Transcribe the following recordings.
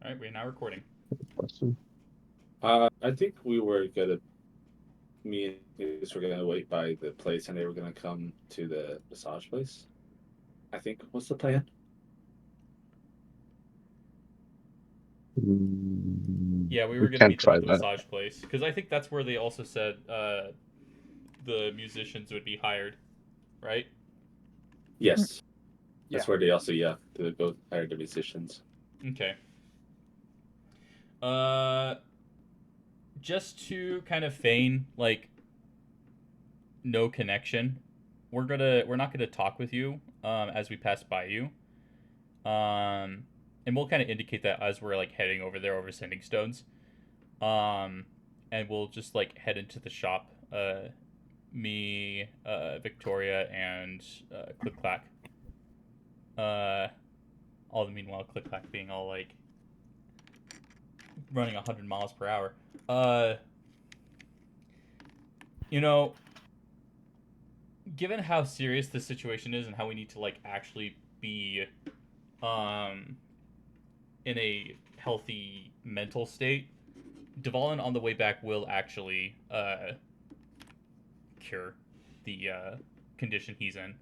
All right, we're now recording. Question. I think me and Lucas were gonna wait by the place, and they were gonna come to the massage place. I think. What's the plan? Yeah, we We were gonna can meet them try at the that. massage place because I think that's where they also said the musicians would be hired, right? Yes, Yeah. that's where they also to go hire the musicians. Okay. Uh, just to kind of feign like no connection, we're not gonna talk with you as we pass by you. And we'll kind of indicate that as we're like heading over there over sending stones. Um, and we'll just like head into the shop. Me, Victoria, and Click Clack. Uh, all the meanwhile, Click Clack being all like running 100 miles per hour. Uh, you know, given how serious this situation is and how we need to like actually be, um, in a healthy mental state, Dvalin on the way back will actually cure the condition he's in.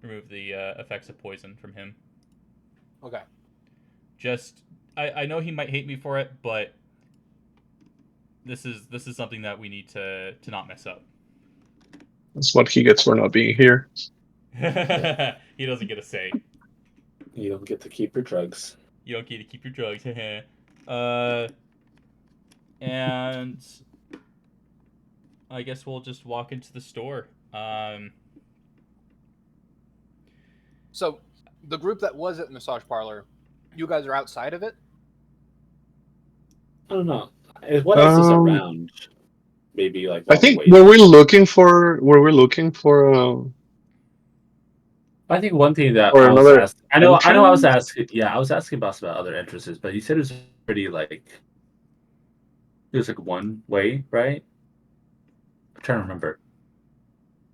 Remove the effects of poison from him. Okay. Just, I know he might hate me for it, but this is something that we need to not mess up. That's what he gets for not being here. He doesn't get a say. You don't get to keep your drugs. You don't get to keep your drugs. uh, and I guess we'll just walk into the store. So, the group that was at the massage parlor, you guys are outside of it? I don't know. What else is around? Maybe like I while we're think waiting. were we looking for I think one thing that or I was another asking, I know I was entrance? asking, yeah, I was asking about other entrances, but you said it was pretty like it was like one way, right? I'm trying to remember.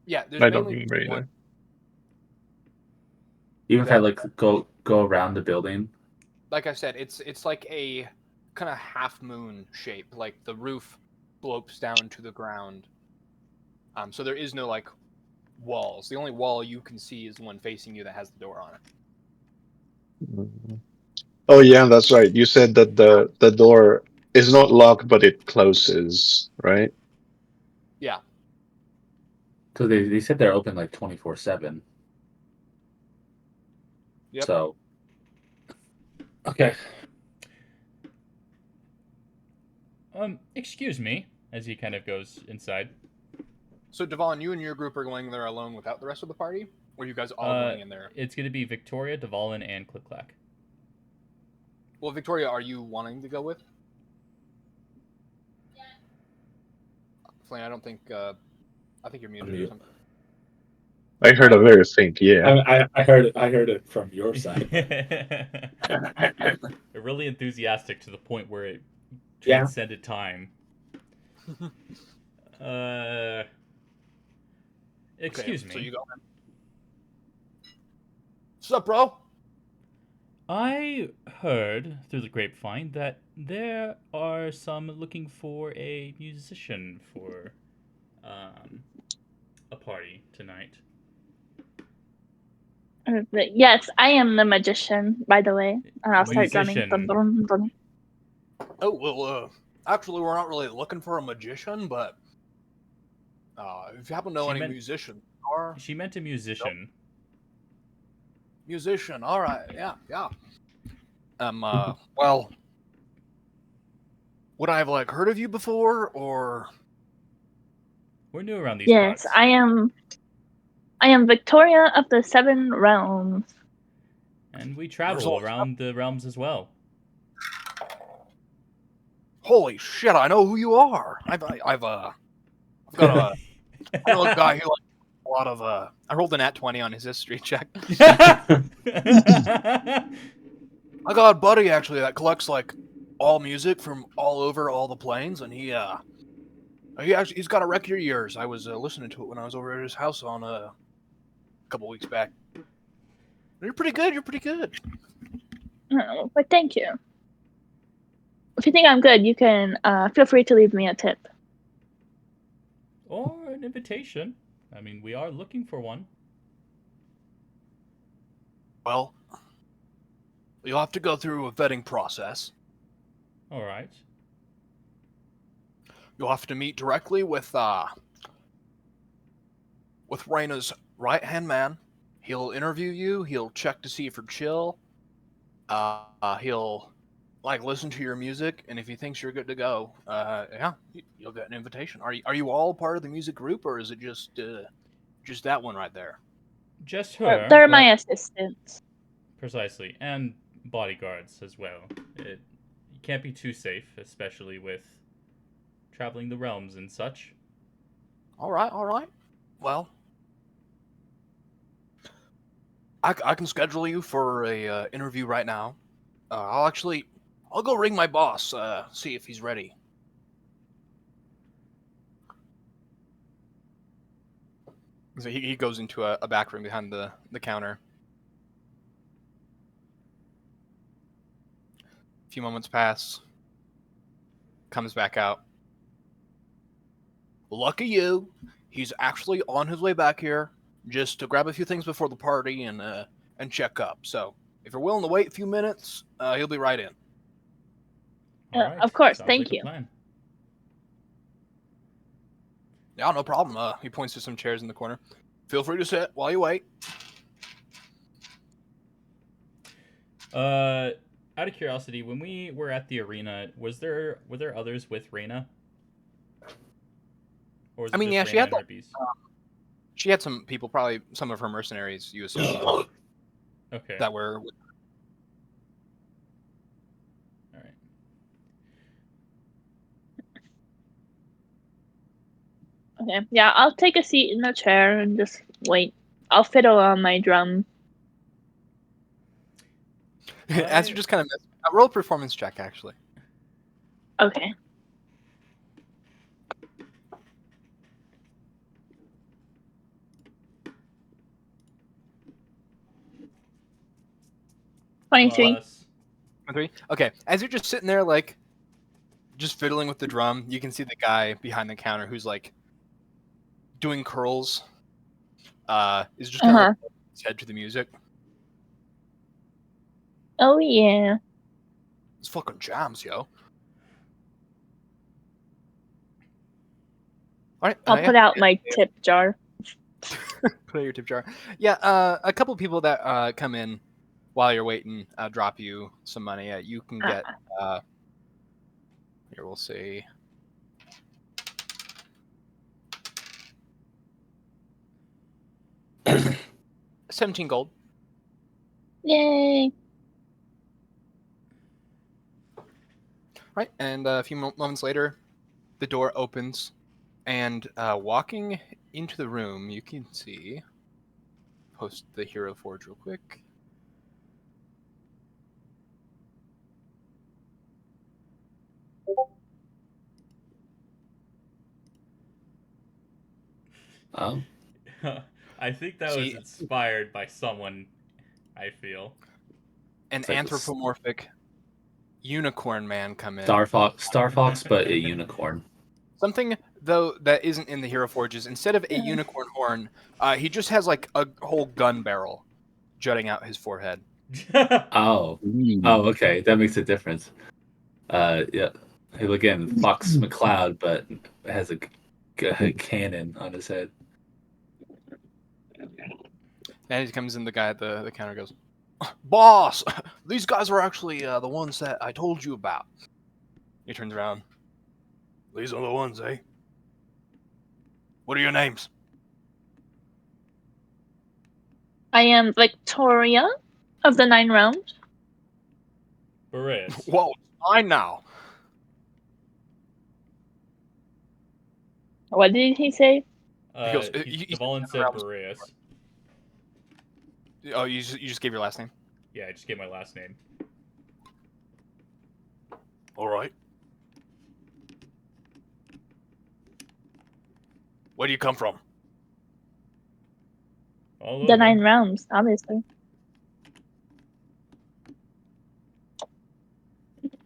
Yeah, there's I don't mainly remember one. either. Even if I Yeah. like go around the building. Like I said, it's like a kind of half moon shape. Like the roof slopes down to the ground. So there is no like walls. The only wall you can see is the one facing you that has the door on it. Mhm. Oh yeah, that's right. You said that the door is not locked, but it closes, right? Yeah. So they said they're open like 24/7. Yep. So okay. Excuse me, as he kind of goes inside. So Devon, you and your group are going there alone without the rest of the party, or are you guys all going in there? It's gonna be Victoria, Dvalin, and Click Clack. Well, Victoria, are you wanting to go with? Flynn, I don't think. I think you're muted or something. I heard a very faint yeah. I heard it from your side. Really enthusiastic to the point where it Yeah. transcended time. Excuse me. So you go. What's up, bro? I heard through the grapevine that there are some looking for a musician for a party tonight. Yes, I am the magician, by the way. And I'll start drumming. Musician. Dun, dun, dun. Oh well, actually, we're not really looking for a magician, but if you happen to know any musicians, are She meant a musician. Nope. Musician. All right. Yeah. Well, would I have like heard of you before, or? We're new around these Yes, parts. I am Victoria of the Seven Realms. And we travel around the realms as well. Holy shit! I know who you are. I've got a I know a guy who like a lot of I rolled an @20 on his history check. I got a buddy actually that collects like all music from all over all the planes, and he's got a record of yours. I was listening to it when I was over at his house on a couple weeks back. You're pretty good. Oh, but thank you. If you think I'm good, you can feel free to leave me a tip. Or an invitation. I mean, we are looking for one. Well, you'll have to go through a vetting process. All right. You'll have to meet directly with Raina's right-hand man. He'll interview you. He'll check to see if you're chill. He'll listen to your music, and if he thinks you're good to go, yeah, you'll get an invitation. Are you all part of the music group, or is it just that one right there? Just her. They're but- my assistants. Precisely, and bodyguards as well. You can't be too safe, especially with traveling the realms and such. All right. Well, I can schedule you for a interview right now. I'll go ring my boss, see if he's ready. So he goes into a back room behind the counter. A few moments pass. Comes back out. Lucky you. He's actually on his way back here just to grab a few things before the party and check up. So if you're willing to wait a few minutes, he'll be right in. All right. Of course, Sounds thank like a you. plan. Yeah, no problem. He points to some chairs in the corner. Feel free to sit while you wait. Out of curiosity, when we were at the arena, were there others with Reina? Or was it just Yeah, Reina and her beast? she had some people, probably some of her mercenaries, you assume, Okay. that were. All right. Okay. Yeah, I'll take a seat in the chair and just wait. I'll fiddle on my drum. As you just kind of roll a performance check, actually. Okay. $23. Plus, 3. Okay, as you're just sitting there, just fiddling with the drum, you can see the guy behind the counter who's doing curls. Is just kind of his head to the music. Oh yeah. It's fucking jams, yo. All right, I'll put out my tip jar. Put out your tip jar. Yeah, a couple people that come in while you're waiting drop you some money. You can get. Here we'll see. $17 gold. Yay. Right, and a few moments later, the door opens, and walking into the room, you can see. Post the Hero Forge real quick. Oh, I think that was inspired by someone, I feel. An It's like anthropomorphic unicorn man come in. Star Fox, but a unicorn. Something, though, that isn't in the Hero Forges, instead of a unicorn horn, he just has a whole gun barrel jutting out his forehead. Oh, okay, that makes a difference. Yeah, again, Fox McCloud, but has a cannon on his head. And he comes in, the guy at the counter goes, "Boss, these guys are actually the ones that I told you about." He turns around. "These are the ones, eh? What are your names?" I am Victoria of the 9 Realms. Boreas. Whoa, I now. What did he say? He goes, The Volin said Boreas. Oh, you just gave your last name? Yeah, I just gave my last name. All right. Where do you come from? All The over. 9 Realms, obviously.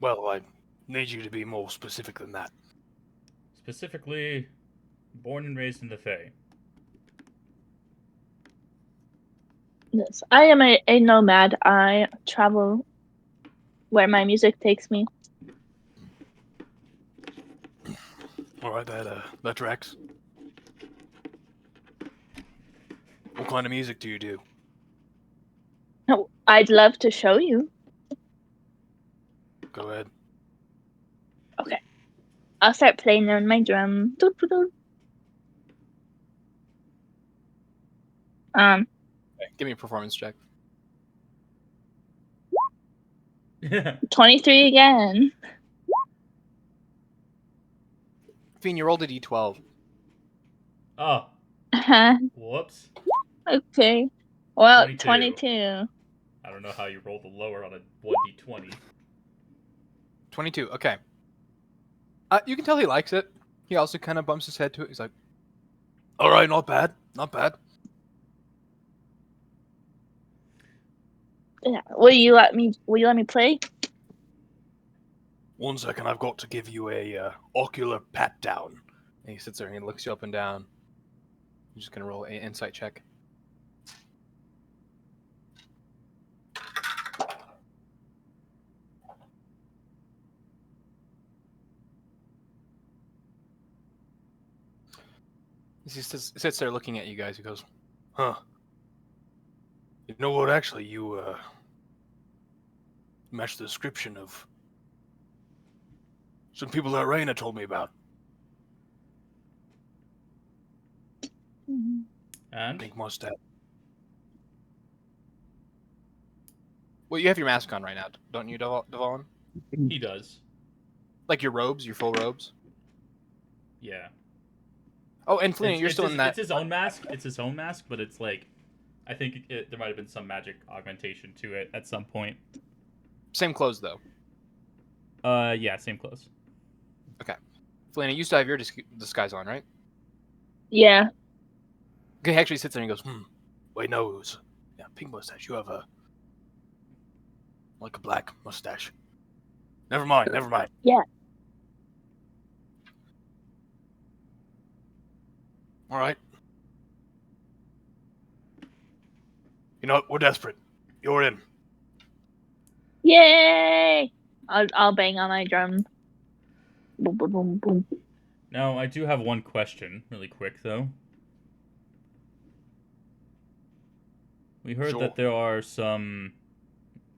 Well, I need you to be more specific than that. Specifically, born and raised in the Fae. Yes, I am a nomad. I travel where my music takes me. All right, that tracks. What kind of music do you do? Oh, I'd love to show you. Go ahead. Okay. I'll start playing on my drum. Doot, doot, doot. Okay, give me a performance check. 23 again. Fiend, you rolled a d12. Oh, Uh-huh. whoops. Okay. Well, 22. 22. I don't know how you rolled the lower on a 1d20. 22. Okay. You can tell he likes it. He also kind of bumps his head to it. He's like, "All right, not bad, not bad." Yeah. Will you let me play? 1 second, I've got to give you a ocular pat down. And he sits there and he looks you up and down. I'm just gonna roll an insight check. He sits there looking at you guys. He goes, "Huh. You know what? Actually, you match the description of some people that Raina told me about. And? Pink mustache." Well, you have your mask on right now, don't you, Devon? He does. Like your robes, your full robes. Yeah. Oh, and Flynn, you're still in that. It's his own mask. It's his own mask, but it's like, I think there might have been some magic augmentation to it at some point. Same clothes though. Yeah, same clothes. Flynn, you used to have your disguise on, right? Yeah. He actually sits there and he goes, wait, no, it was pink mustache. You have like a black mustache. Never mind. Yeah. All right. You know what? We're desperate. You're in. Yay! I'll bang on my drum. Boom, boom, boom, boom. Now, I do have one question, really quick, though. We heard Sure. that there are some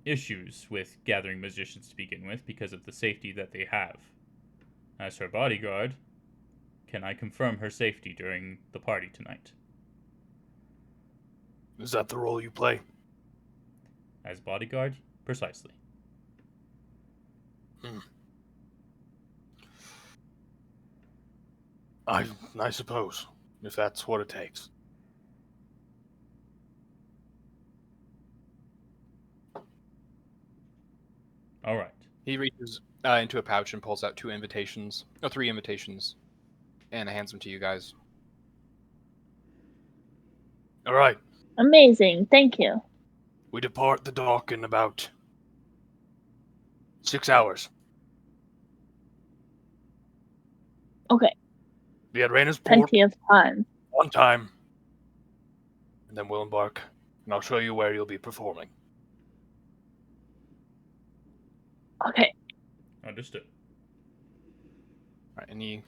issues with gathering musicians to begin with because of the safety that they have. As her bodyguard, can I confirm her safety during the party tonight? Is that the role you play? As bodyguard? Precisely. I suppose, if that's what it takes. All right. He reaches into a pouch and pulls out 3 invitations, and hands them to you guys. All right. Amazing. Thank you. We depart the dock in about 6 hours. Okay. Be at Raina's port Plenty of time. on time, and then we'll embark, and I'll show you where you'll be performing. Okay. Understood. All right, and he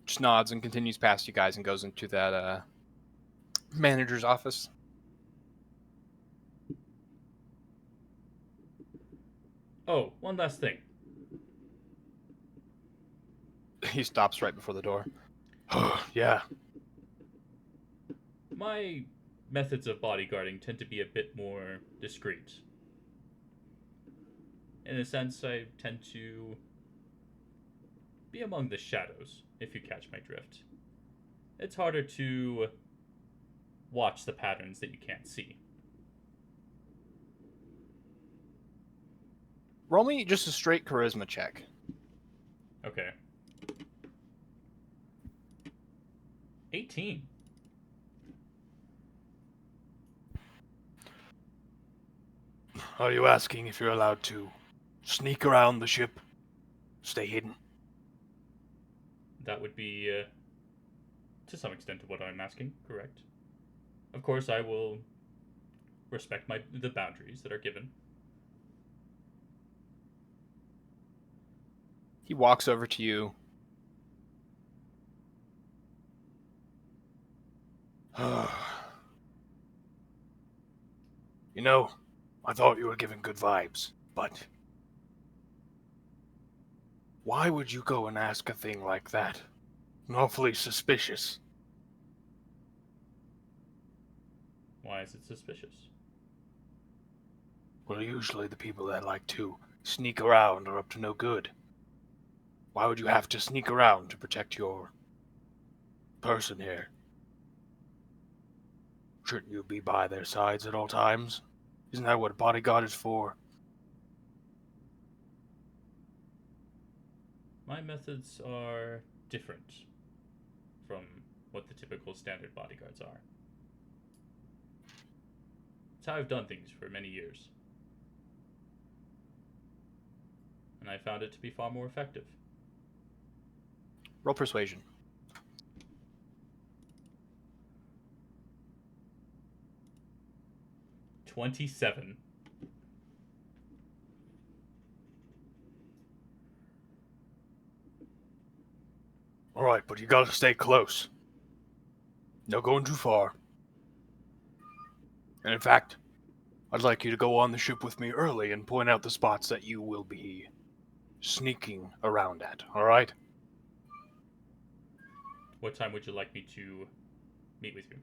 just nods and continues past you guys and goes into that manager's office. Oh, one last thing. He stops right before the door. Yeah. My methods of bodyguarding tend to be a bit more discreet. In a sense, I tend to be among the shadows, if you catch my drift. It's harder to watch the patterns that you can't see. Roll me just a straight charisma check. Okay. 18. Are you asking if you're allowed to sneak around the ship, stay hidden. That would be, to some extent, what I'm asking. Correct. Of course, I will respect the boundaries that are given. He walks over to you. You know, I thought you were giving good vibes, but why would you go and ask a thing like that? Awfully suspicious. Why is it suspicious? Well, usually the people that like to sneak around are up to no good. Why would you have to sneak around to protect your person here? Shouldn't you be by their sides at all times? Isn't that what a bodyguard is for? My methods are different from what the typical standard bodyguards are. It's how I've done things for many years. And I found it to be far more effective. Roll persuasion. 27. Alright, but you gotta stay close. No going too far. And in fact, I'd like you to go on the ship with me early and point out the spots that you will be sneaking around at, alright? What time would you like me to meet with you?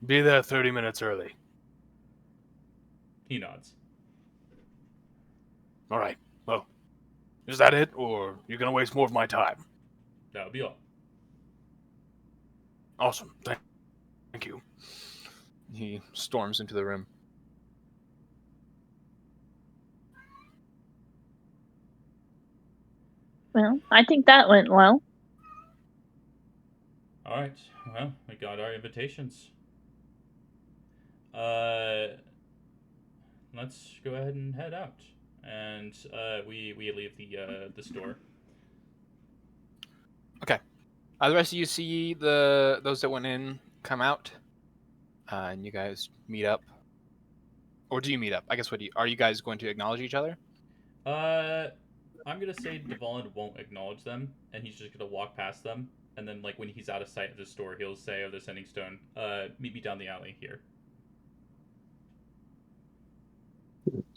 Be there 30 minutes early. He nods. Alright, well, is that it, or you're gonna waste more of my time? That would be all. Awesome, thank you. He storms into the room. Well, I think that went well. Alright, well, we got our invitations. Let's go ahead and head out. And we leave the store. Okay. The rest of you see those that went in come out, and you guys meet up. Or do you meet up? I guess are you guys going to acknowledge each other? I'm gonna say Devon won't acknowledge them, and he's just gonna walk past them. And then, like, when he's out of sight of the store, he'll say of the Sending Stone, meet me down the alley here.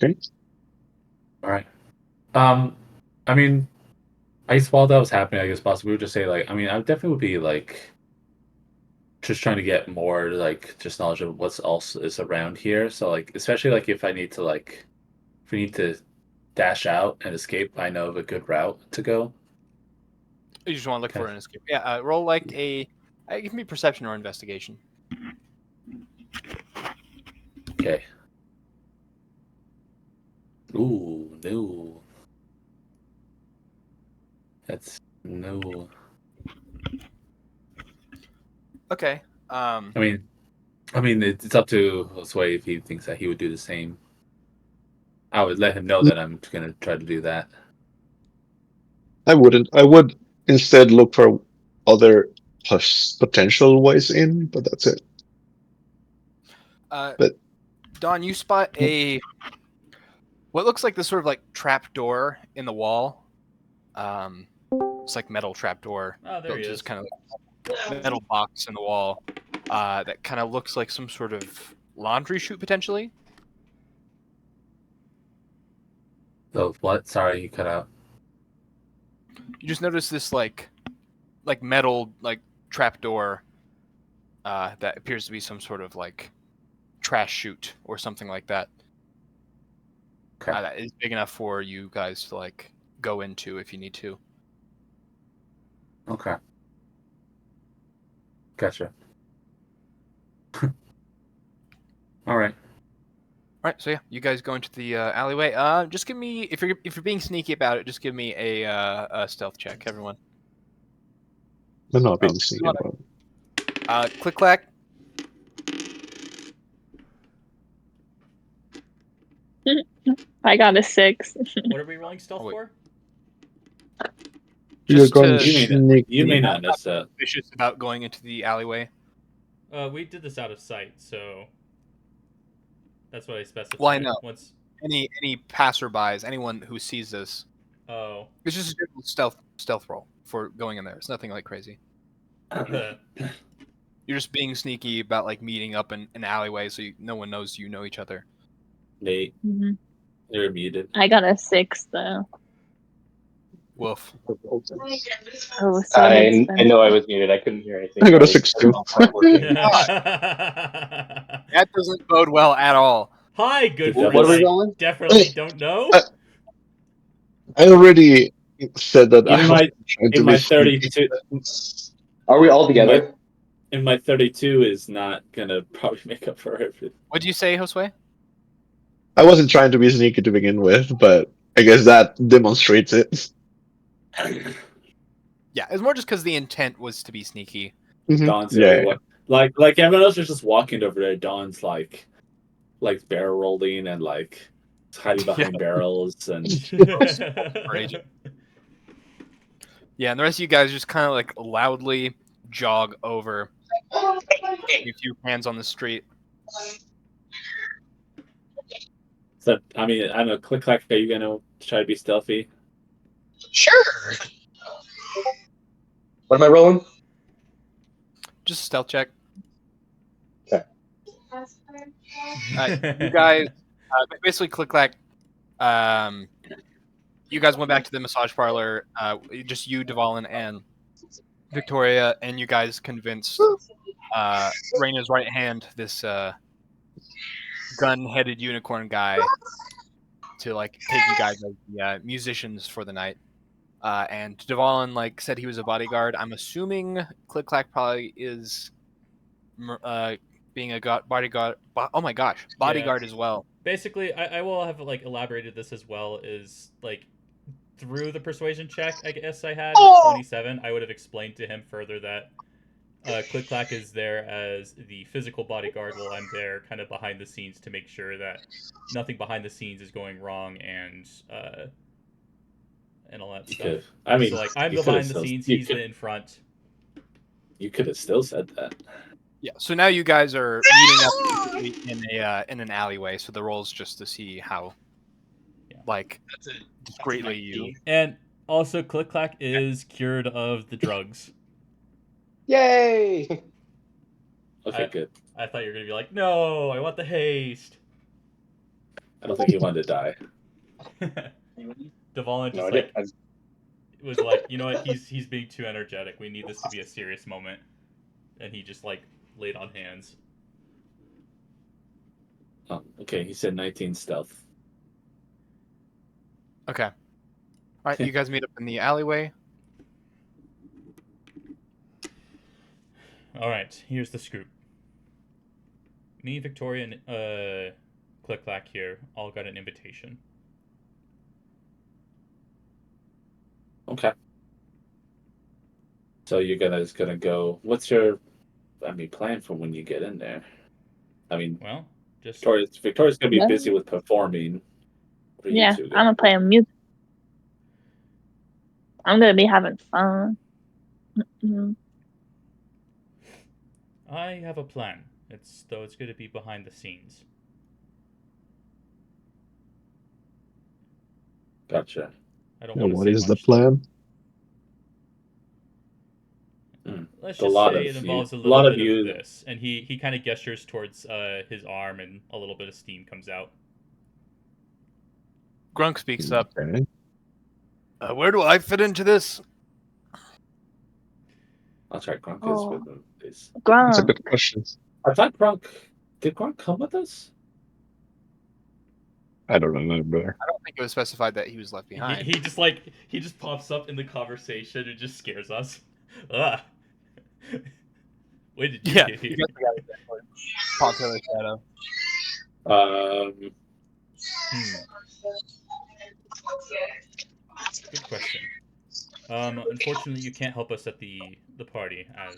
Okay. All right. I mean, I guess while that was happening, I guess possibly we would just say like, I mean, I definitely would be like, just trying to get more like just knowledge of what's else is around here. So like, especially like if I need to like, if we need to dash out and escape, I know of a good route to go. You just want to look Okay. for an escape. Yeah, roll like it can be perception or investigation. Okay. Ooh, no. That's no. Okay. I mean, it's up to Josue if he thinks that he would do the same. I would let him know that I'm gonna try to do that. I wouldn't. I would instead look for other potential ways in, but that's it. But Don, you spot what looks like this sort of like trap door in the wall. It's like metal trap door. Oh, there he Built is. as kind of metal box in the wall that kind of looks like some sort of laundry chute potentially. So what? Sorry, you cut out. You just notice this like metal like trap door that appears to be some sort of like trash chute or something like that. Okay. That is big enough for you guys to like go into if you need to. Okay. Gotcha. All right. All right, so yeah, you guys go into the alleyway. Just give me if you're being sneaky about it, just give me a stealth check, everyone. I'm not being sneaky wanna- about it. Click clack. I got a 6. What are we rolling stealth Oh, wait. for? You're Just going to You may not miss that. vicious about going into the alleyway. We did this out of sight, so that's what I specified. Well, I know. Once. Any passerbys, anyone who sees this, Oh. it's just a general stealth roll for going in there. It's nothing like crazy. You're just being sneaky about like meeting up in an alleyway, so no one knows you know each other. Nate, Mhm. you're muted. I got a 6 though. Woof. Oh, so I know I was muted. I couldn't hear anything. I got a so 6 too. That doesn't bode well at all. Hi, good What friend. are we I rolling? definitely don't know. I already said that I In was my trying to in be my sneaky. 32 Are we all together? in my 32 is not gonna probably make up for everything. What do you say, Josue? I wasn't trying to be sneaky to begin with, but I guess that demonstrates it. Yeah, it's more just because the intent was to be sneaky. Dawn's Yeah, already like everyone else is just walking over there. Dawn's like barrel rolling and like hiding behind barrels and Yeah, and the rest of you guys just kind of like loudly jog over. A few hands on the street. so I mean I don't know, Click Clack, are you gonna try to be stealthy? Sure. What am I rolling? Just a stealth check. Okay. You guys, basically, Click Clack. You guys went back to the massage parlor. Just you, Devalin, and Victoria, and you guys convinced Raina's right hand, this gun-headed unicorn guy, to like take you guys as the musicians for the night. And Devalin like said he was a bodyguard. I'm assuming Click Clack probably is being a bodyguard. Oh my gosh, bodyguard as well. Basically, I will have like elaborated this as well. Is like through the persuasion check, I guess I had 27. I would have explained to him further that Click Clack is there as the physical bodyguard, while I'm there kind of behind the scenes to make sure that nothing behind the scenes is going wrong and all that stuff. I mean, so like I'm you the could've behind the still- scenes, you he's could- the in front. You could have still said that. Yeah. So now you guys are meeting up in an alleyway. So the roll's just to see how, like, greatly you. And also, Click Clack is cured of the drugs. Yay! Okay, good. I thought you were gonna be like, no, I want the haste. I don't think he wanted to die. Devalin No, just I was like, you know what, he's being too energetic. We need this to be a serious moment. And he just like laid on hands. Oh, okay, he said 19 stealth. Okay. All right. You guys meet up in the alleyway. All right, here's the scoop. Me, Victoria, and Click Clack here all got an invitation. Okay. So you're just gonna go. What's your, plan for when you get in there? I mean, Well, just Victoria's gonna be Yeah. busy with performing. What are you Yeah, two I'm doing? gonna play music. I'm gonna be having fun. Mhm. I have a plan. It's gonna be behind the scenes. Gotcha. I don't Yeah, want to what say is the much, though. plan? Let's A just lot say of it involves you- a a lot little of bit you- of this, and he kind of gestures towards his arm, and a little bit of steam comes out. Grunk speaks up. Okay. Where do I fit into this? I'll try Grunk Oh. with him, please. That's a Grunk. good question. I thought did Grunk come with us? I don't remember. I don't think it was specified that he was left behind. He just pops up in the conversation and just scares us. Ugh. When did you Yeah, get here? you got the guy that pops out of the shadow. Good question. Unfortunately, you can't help us at the party, as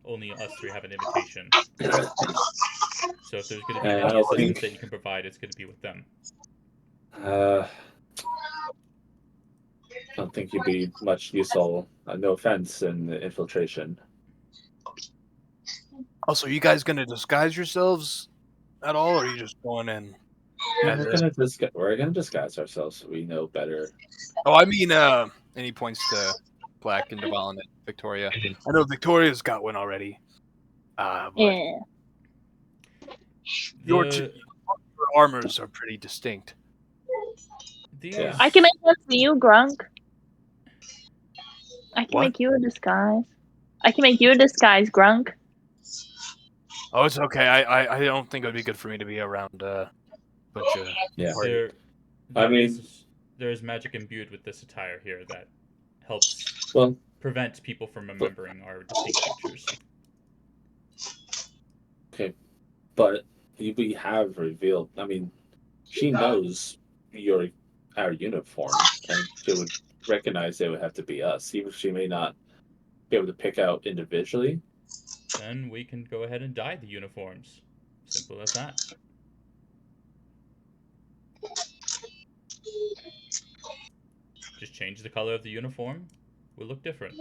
only us three have an invitation. So if there's going to be I any don't assistance think- that you can provide, it's going to be with them. I don't think you'd be much useful. No offense in the infiltration. Also, are you guys gonna disguise yourselves at all, or are you just going in? As We're gonna disguise ourselves so we know better. Oh, I mean, and he points to Black and Deval and Victoria. I know Victoria's got one already. But Yeah. your The, armors are pretty distinct. these, Yeah. I can make one for you, Grunk. I can What? make you a disguise. I can make you a disguise, Grunk. Oh, it's okay. I don't think it would be good for me to be around a bunch of Yeah. party. There's magic imbued with this attire here that helps Well, prevent people from remembering our distinct features. okay, but we have revealed. I mean, she knows our uniform, and she would recognize it would have to be us, even if she may not be able to pick out individually. Then we can go ahead and dye the uniforms. Simple as that. Just change the color of the uniform. Will look different.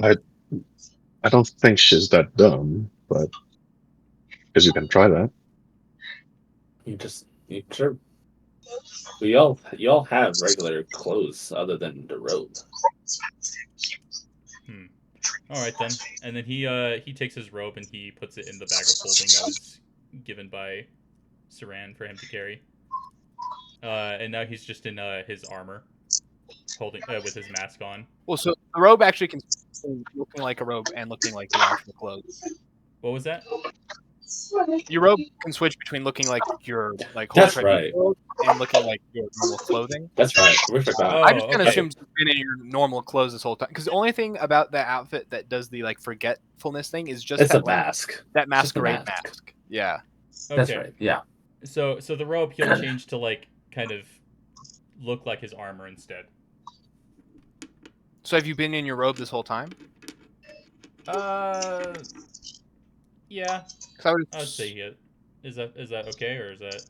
I don't think she's that dumb, but because you can try that. Sure. You all have regular clothes other than the robe. All right then. And then he takes his robe and he puts it in the bag of holding that was given by Saran for him to carry. And now he's just in his armor, holding with his mask on. Well, so the robe actually can looking like a robe and looking like your actual clothes. What was that? Your robe can switch between looking like your That's right. clothes and looking like your normal clothing. That's right. We forgot. Oh, I just kind of okay. assumed you've been in your normal clothes this whole time. Because the only thing about that outfit that does the forgetfulness thing is just It's that a mask. that Just a masquerade mask. mask. Yeah. Okay. That's right. Yeah. So the robe he'll change to kind of look like his armor instead. So have you been in your robe this whole time? Yeah. I would say it. Is that okay, or is that?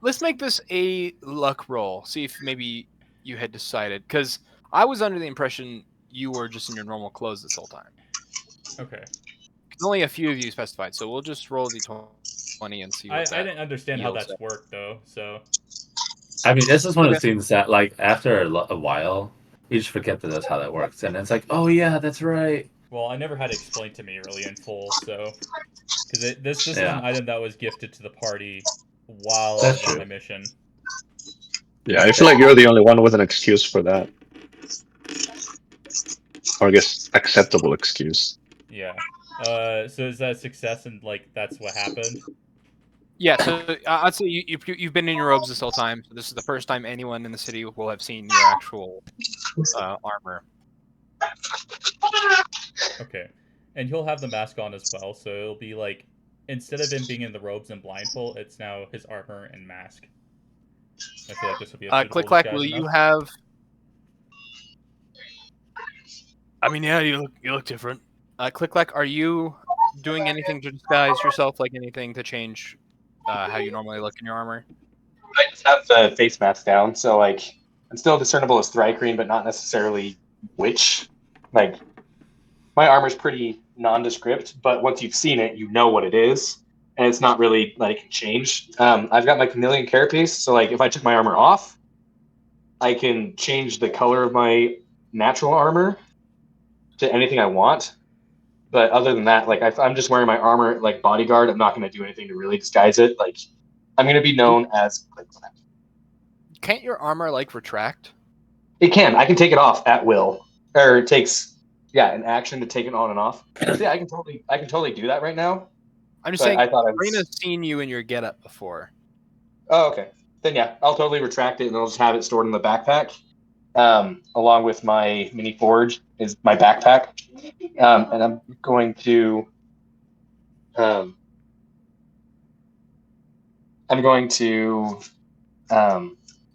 Let's make this a luck roll. See if maybe you had decided. Because I was under the impression you were just in your normal clothes this whole time. Okay. Only a few of you specified, so we'll just roll the 20 and see what I didn't understand how yields that's worked though. So. I mean, this is one of the things that, after a while, you just forget that that's how that works, and it's like, oh yeah, that's right. Well, I never had it explained to me really in full, so because this is an item that was gifted to the party while I was on my mission. Yeah, I feel like you're the only one with an excuse for that. Or I guess acceptable excuse. Yeah. So is that a success and that's what happened? Yeah, so I'd say you've been in your robes this whole time. So this is the first time anyone in the city will have seen your actual armor. Okay. And he'll have the mask on as well, so it'll be instead of him being in the robes and blindfold, it's now his armor and mask. I feel like this would be a suitable Click Clack, disguise will enough. you have? I mean, yeah, you look different. Click Clack, are you doing anything to disguise yourself? Like anything to change how you normally look in your armor? I just have the face mask down, so I'm still discernible as Thrycreen, but not necessarily witch. My armor's pretty nondescript, but once you've seen it, you know what it is, and it's not really it can change. I've got my chameleon carapace, so if I took my armor off, I can change the color of my natural armor to anything I want. But other than that, if I'm just wearing my armor bodyguard, I'm not going to do anything to really disguise it. I'm going to be known as Click Clack. Can't your armor retract? It can. I can take it off at will, or it takes an action to take it on and off. So yeah, I can totally do that right now. I'm just saying, Rena's seen you in your getup before. Oh, okay. Then yeah, I'll totally retract it and I'll just have it stored in the backpack, along with my mini forge is my backpack, and I'm going to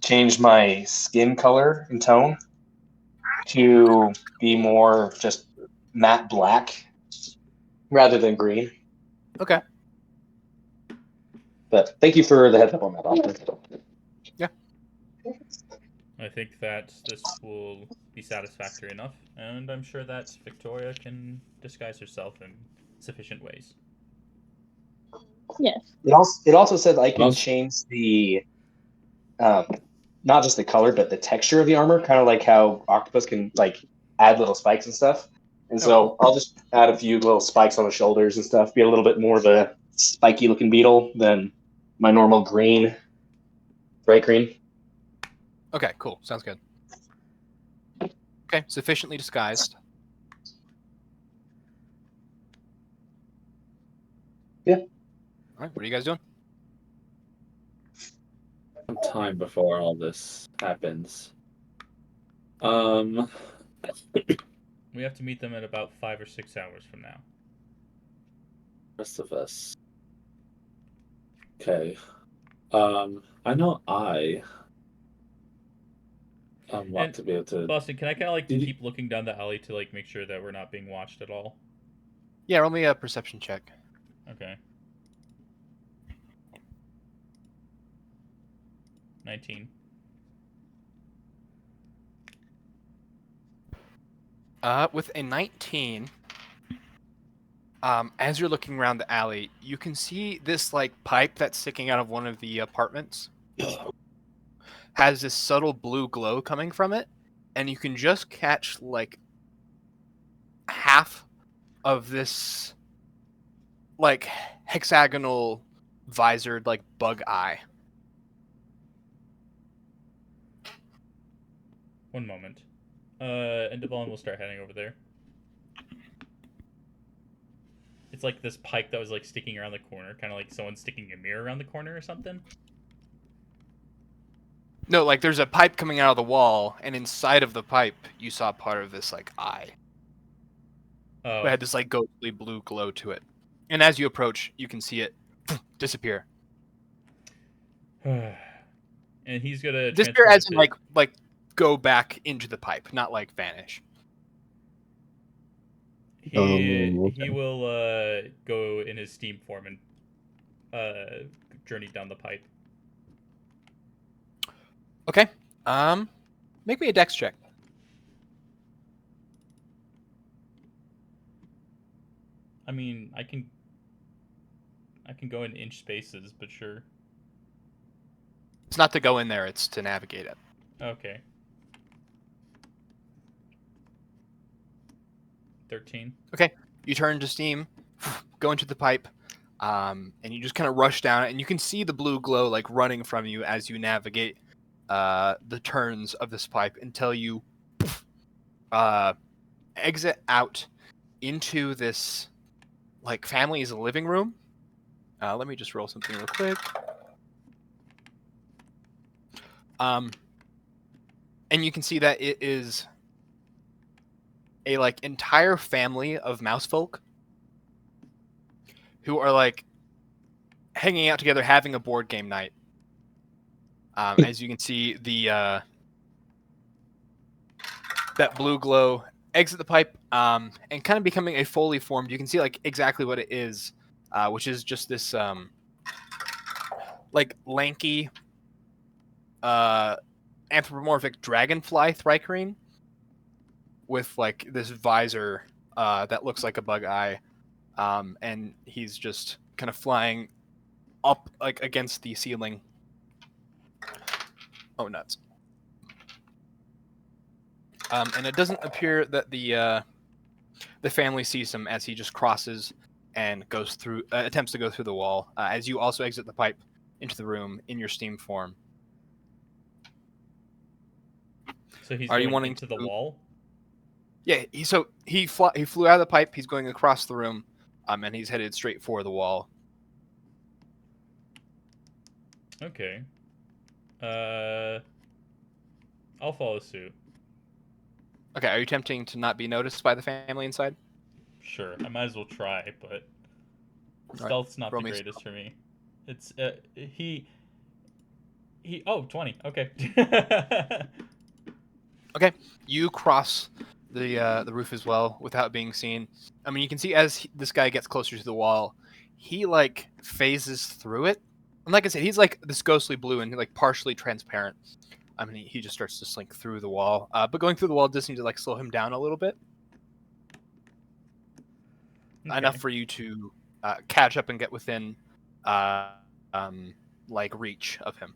change my skin color and tone to be more just matte black rather than green. Okay. But thank you for the heads up on that. I think that this will be satisfactory enough, and I'm sure that Victoria can disguise herself in sufficient ways. Yes. It also says I can Also- change the, not just the color, but the texture of the armor, kind of like how octopus can like add little spikes and stuff. And so I'll just add a few little spikes on the shoulders and stuff, be a little bit more of a spiky looking beetle than my normal green, bright green. Okay, cool. Sounds good. Okay, sufficiently disguised. Yeah. All right, what are you guys doing? Some time before all this happens. Um, We have to meet them at about 5 or 6 hours from now. rest of us. Okay. I know I want And to be able to. Boston, can I kind of like Did you- keep looking down the alley to like make sure that we're not being watched at all? Yeah, roll me a perception check. Okay. 19. With a 19, as you're looking around the alley, you can see this like pipe that's sticking out of one of the apartments. Has this subtle blue glow coming from it, and you can just catch like half of this like hexagonal visored like bug eye. One moment. And Devon will start heading over there. It's like this pipe that was like sticking around the corner, kind of like someone sticking a mirror around the corner or something. No, like there's a pipe coming out of the wall, and inside of the pipe you saw part of this like eye. Oh, It had this like ghostly blue glow to it. And as you approach, you can see it disappear. and he's gonna Disappear transform as in into- like go back into the pipe, not like vanish. He will go in his steam form and journey down the pipe. Okay. Make me a dex check. I mean, I can go in inch spaces, but sure. It's not to go in there, it's to navigate it. Okay. 13. You turn to steam, go into the pipe, and you just kind of rush down it, and you can see the blue glow like running from you as you navigate the turns of this pipe until you exit out into this like family's living room. Let me just roll something real quick. And you can see that it is a like entire family of mouse folk who are like hanging out together, having a board game night. As you can see, the that blue glow exit the pipe and kind of becoming a fully formed. You can see like exactly what it is, which is just this like lanky anthropomorphic dragonfly thrycreen with like this visor that looks like a bug eye, and he's just kind of flying up like against the ceiling. Oh, nuts. And it doesn't appear that the family sees him as he just crosses and goes through, attempts to go through the wall. As you also exit the pipe into the room in your steam form. So he's Are you going wanting into the to- wall? Yeah, he flew out of the pipe. He's going across the room, and he's headed straight for the wall. Okay. I'll follow suit. Okay, are you attempting to not be noticed by the family inside? Sure, I might as well try, but Alright, stealth's not the roll me greatest for me. It's he. Oh, 20. Okay. You cross the roof as well without being seen. I mean, you can see as this guy gets closer to the wall, he like phases through it, And like I said, he's like this ghostly blue and like partially transparent. I mean, he just starts to slink through the wall. But going through the wall does seem to like slow him down a little bit. Okay. Enough for you to catch up and get within like reach of him.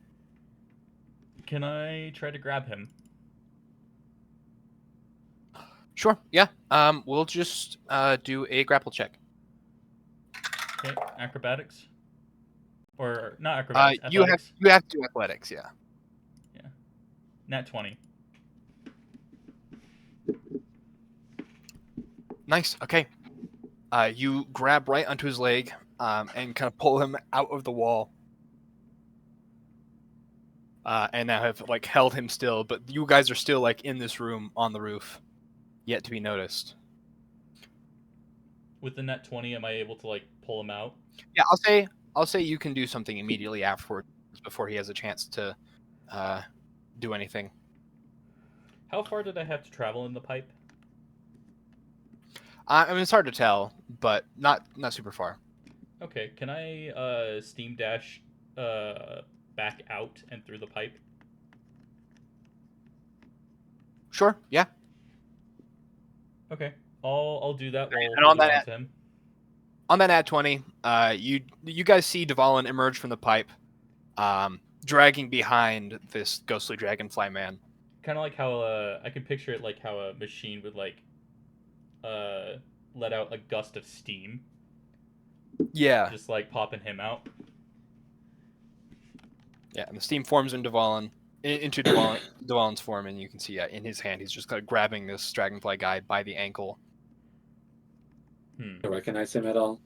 Can I try to grab him? Sure. Yeah. We'll just do a grapple check. Okay, acrobatics. Or not acrobatics, You athletics. have to do athletics. Yeah. Nat 20. Nice. Okay. You grab right onto his leg and kind of pull him out of the wall. And now have like held him still, but you guys are still like in this room on the roof, yet to be noticed. With the nat 20, am I able to like pull him out? Yeah, I'll say you can do something immediately afterwards before he has a chance to do anything. How far did I have to travel in the pipe? I mean, it's hard to tell, but not super far. Okay, can I steam dash back out and through the pipe? Sure. Yeah. Okay, I'll do that while And on holding that on to him. On that nat 20, you guys see Dvalin emerge from the pipe, dragging behind this ghostly dragonfly man. Kind of like how I can picture it like how a machine would like let out a gust of steam, Yeah. just like popping him out. Yeah, and the steam forms into Dvalin's form, and you can see in his hand he's just kind of grabbing this dragonfly guy by the ankle. Hmm. Do you recognize him at all?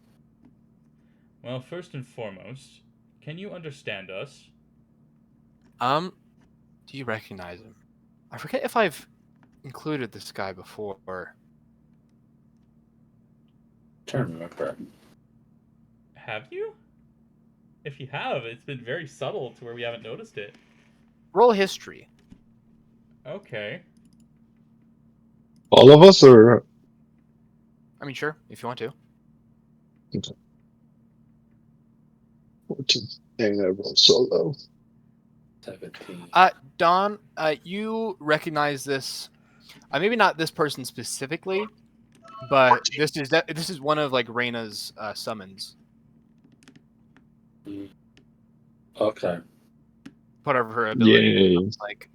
Well, first and foremost, can you understand us? Do you recognize him? I forget if I've included this guy before. Trying to remember. Have you? If you have, it's been very subtle to where we haven't noticed it. Roll history. Okay. All of us, or I mean, sure, if you want to. dang, I rolled so low. 17. Don, you recognize this. Maybe not this person specifically, but this is one of like Reyna's summons. Okay. Part of her ability, Yay. like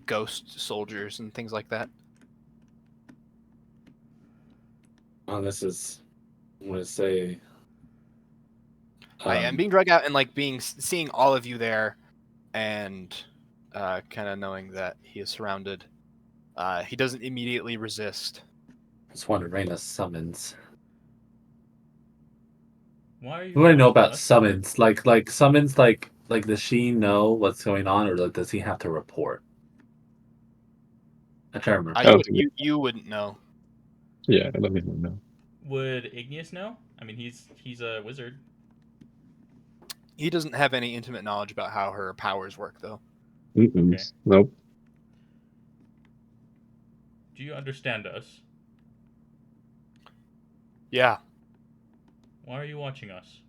ghost soldiers and things like that. Oh, this is. I'm gonna say. And being dragged out and like seeing all of you there, and kind of knowing that he is surrounded, he doesn't immediately resist. Just wanted Reyna's summons. Why are you? What do I know watching about us? summons? Like summons, like does she know what's going on, or like, does he have to report? I can't remember. don't think You wouldn't know. Yeah, I don't even know. Would Igneous know? I mean, he's a wizard. He doesn't have any intimate knowledge about how her powers work, though. Mm-mm. Okay. Nope. Do you understand us? Yeah. Why are you watching us?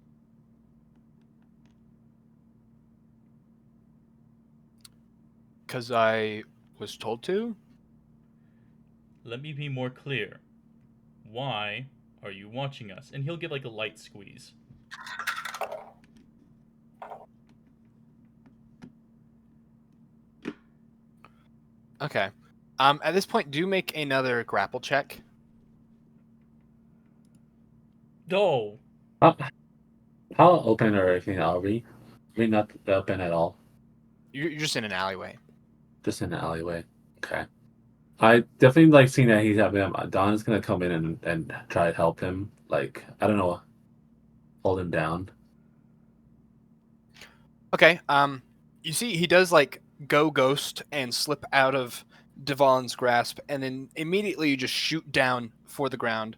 Because I was told to. Let me be more clear. Why are you watching us? And he'll give like a light squeeze. Okay. At this point, do make another grapple check. No. How open or anything are we? Are we not open at all? You're just in an alleyway. Just in the alleyway. Okay. I definitely like seeing that he's having him. Don is gonna come in and try to help him. Like, I don't know, hold him down. Okay. You see, he does like go ghost and slip out of Devon's grasp, and then immediately you just shoot down for the ground.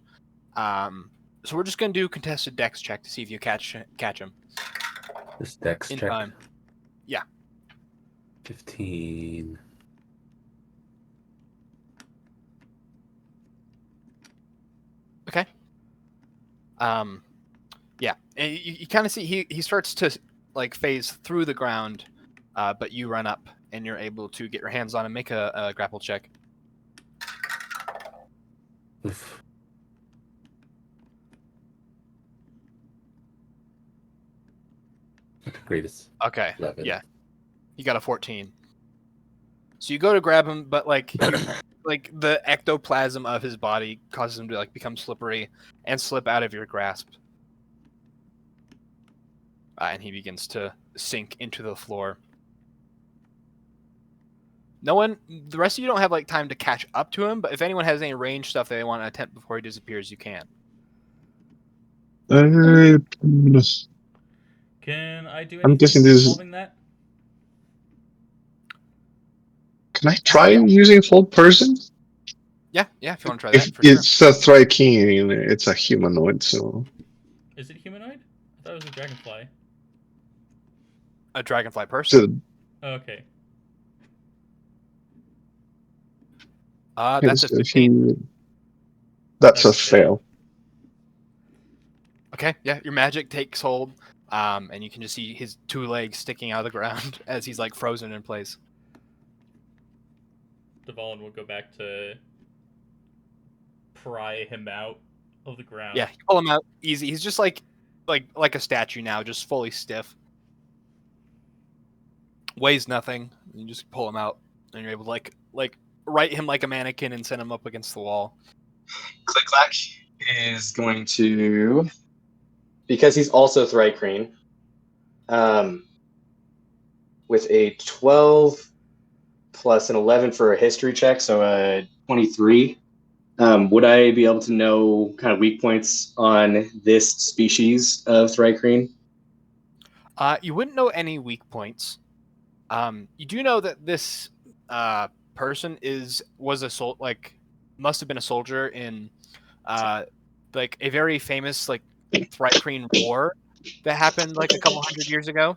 So we're just gonna do a contested dex check to see if you catch him This dex in check. time. Yeah. 15. Okay. Yeah, and you kind of see he starts to like phase through the ground, but you run up and you're able to get your hands on and make a grapple check. Oof. Greatest. Okay. 11. Yeah. You got a 14. So you go to grab him, but like like the ectoplasm of his body causes him to like become slippery and slip out of your grasp. And he begins to sink into the floor. The rest of you don't have like time to catch up to him, but if anyone has any range stuff they want to attempt before he disappears, you can. Can I do I'm anything guessing this is- involving that? Can I try using full person? Yeah, if you want to try If that, for sure. it's a Thryking, it's a humanoid, so Is it humanoid? I thought it was a dragonfly. A dragonfly person. so Oh, okay. That's a if 15. he- that's a That's a fail. fail. Okay, yeah, your magic takes hold, and you can just see his 2 legs sticking out of the ground as he's like frozen in place. Dvalin will go back to pry him out of the ground. Yeah, you pull him out easy. He's just like a statue now, just fully stiff. Weighs nothing. You just pull him out, and you're able to like right him like a mannequin and send him up against the wall. Click Clack is going to, because he's also Thrycreen, with a 12 plus an 11 for a history check, so a 23. Would I be able to know kind of weak points on this species of Thrycreen? You wouldn't know any weak points. You do know that this person must have been a soldier in like a very famous like Thrycreen war that happened like a couple hundred years ago.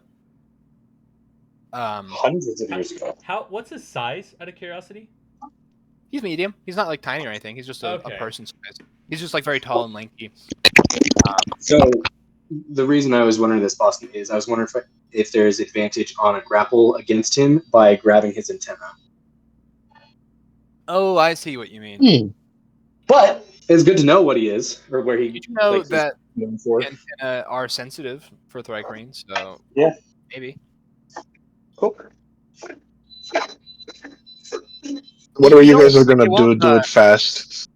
Hundreds of years ago. What's his size, out of curiosity? He's medium. He's not like tiny or anything. He's just a Okay. person size. He's just like very tall and lanky. So the reason I was wondering this, Boston, is I was wondering if there's advantage on a grapple against him by grabbing his antenna. Oh, I see what you mean. But it's good to know what he is, or where he. You do know like, that he's known for. antennae are sensitive for Thrycreen, so Yeah. maybe. Cool. Whatever you You guys know, are gonna it won't, do it fast.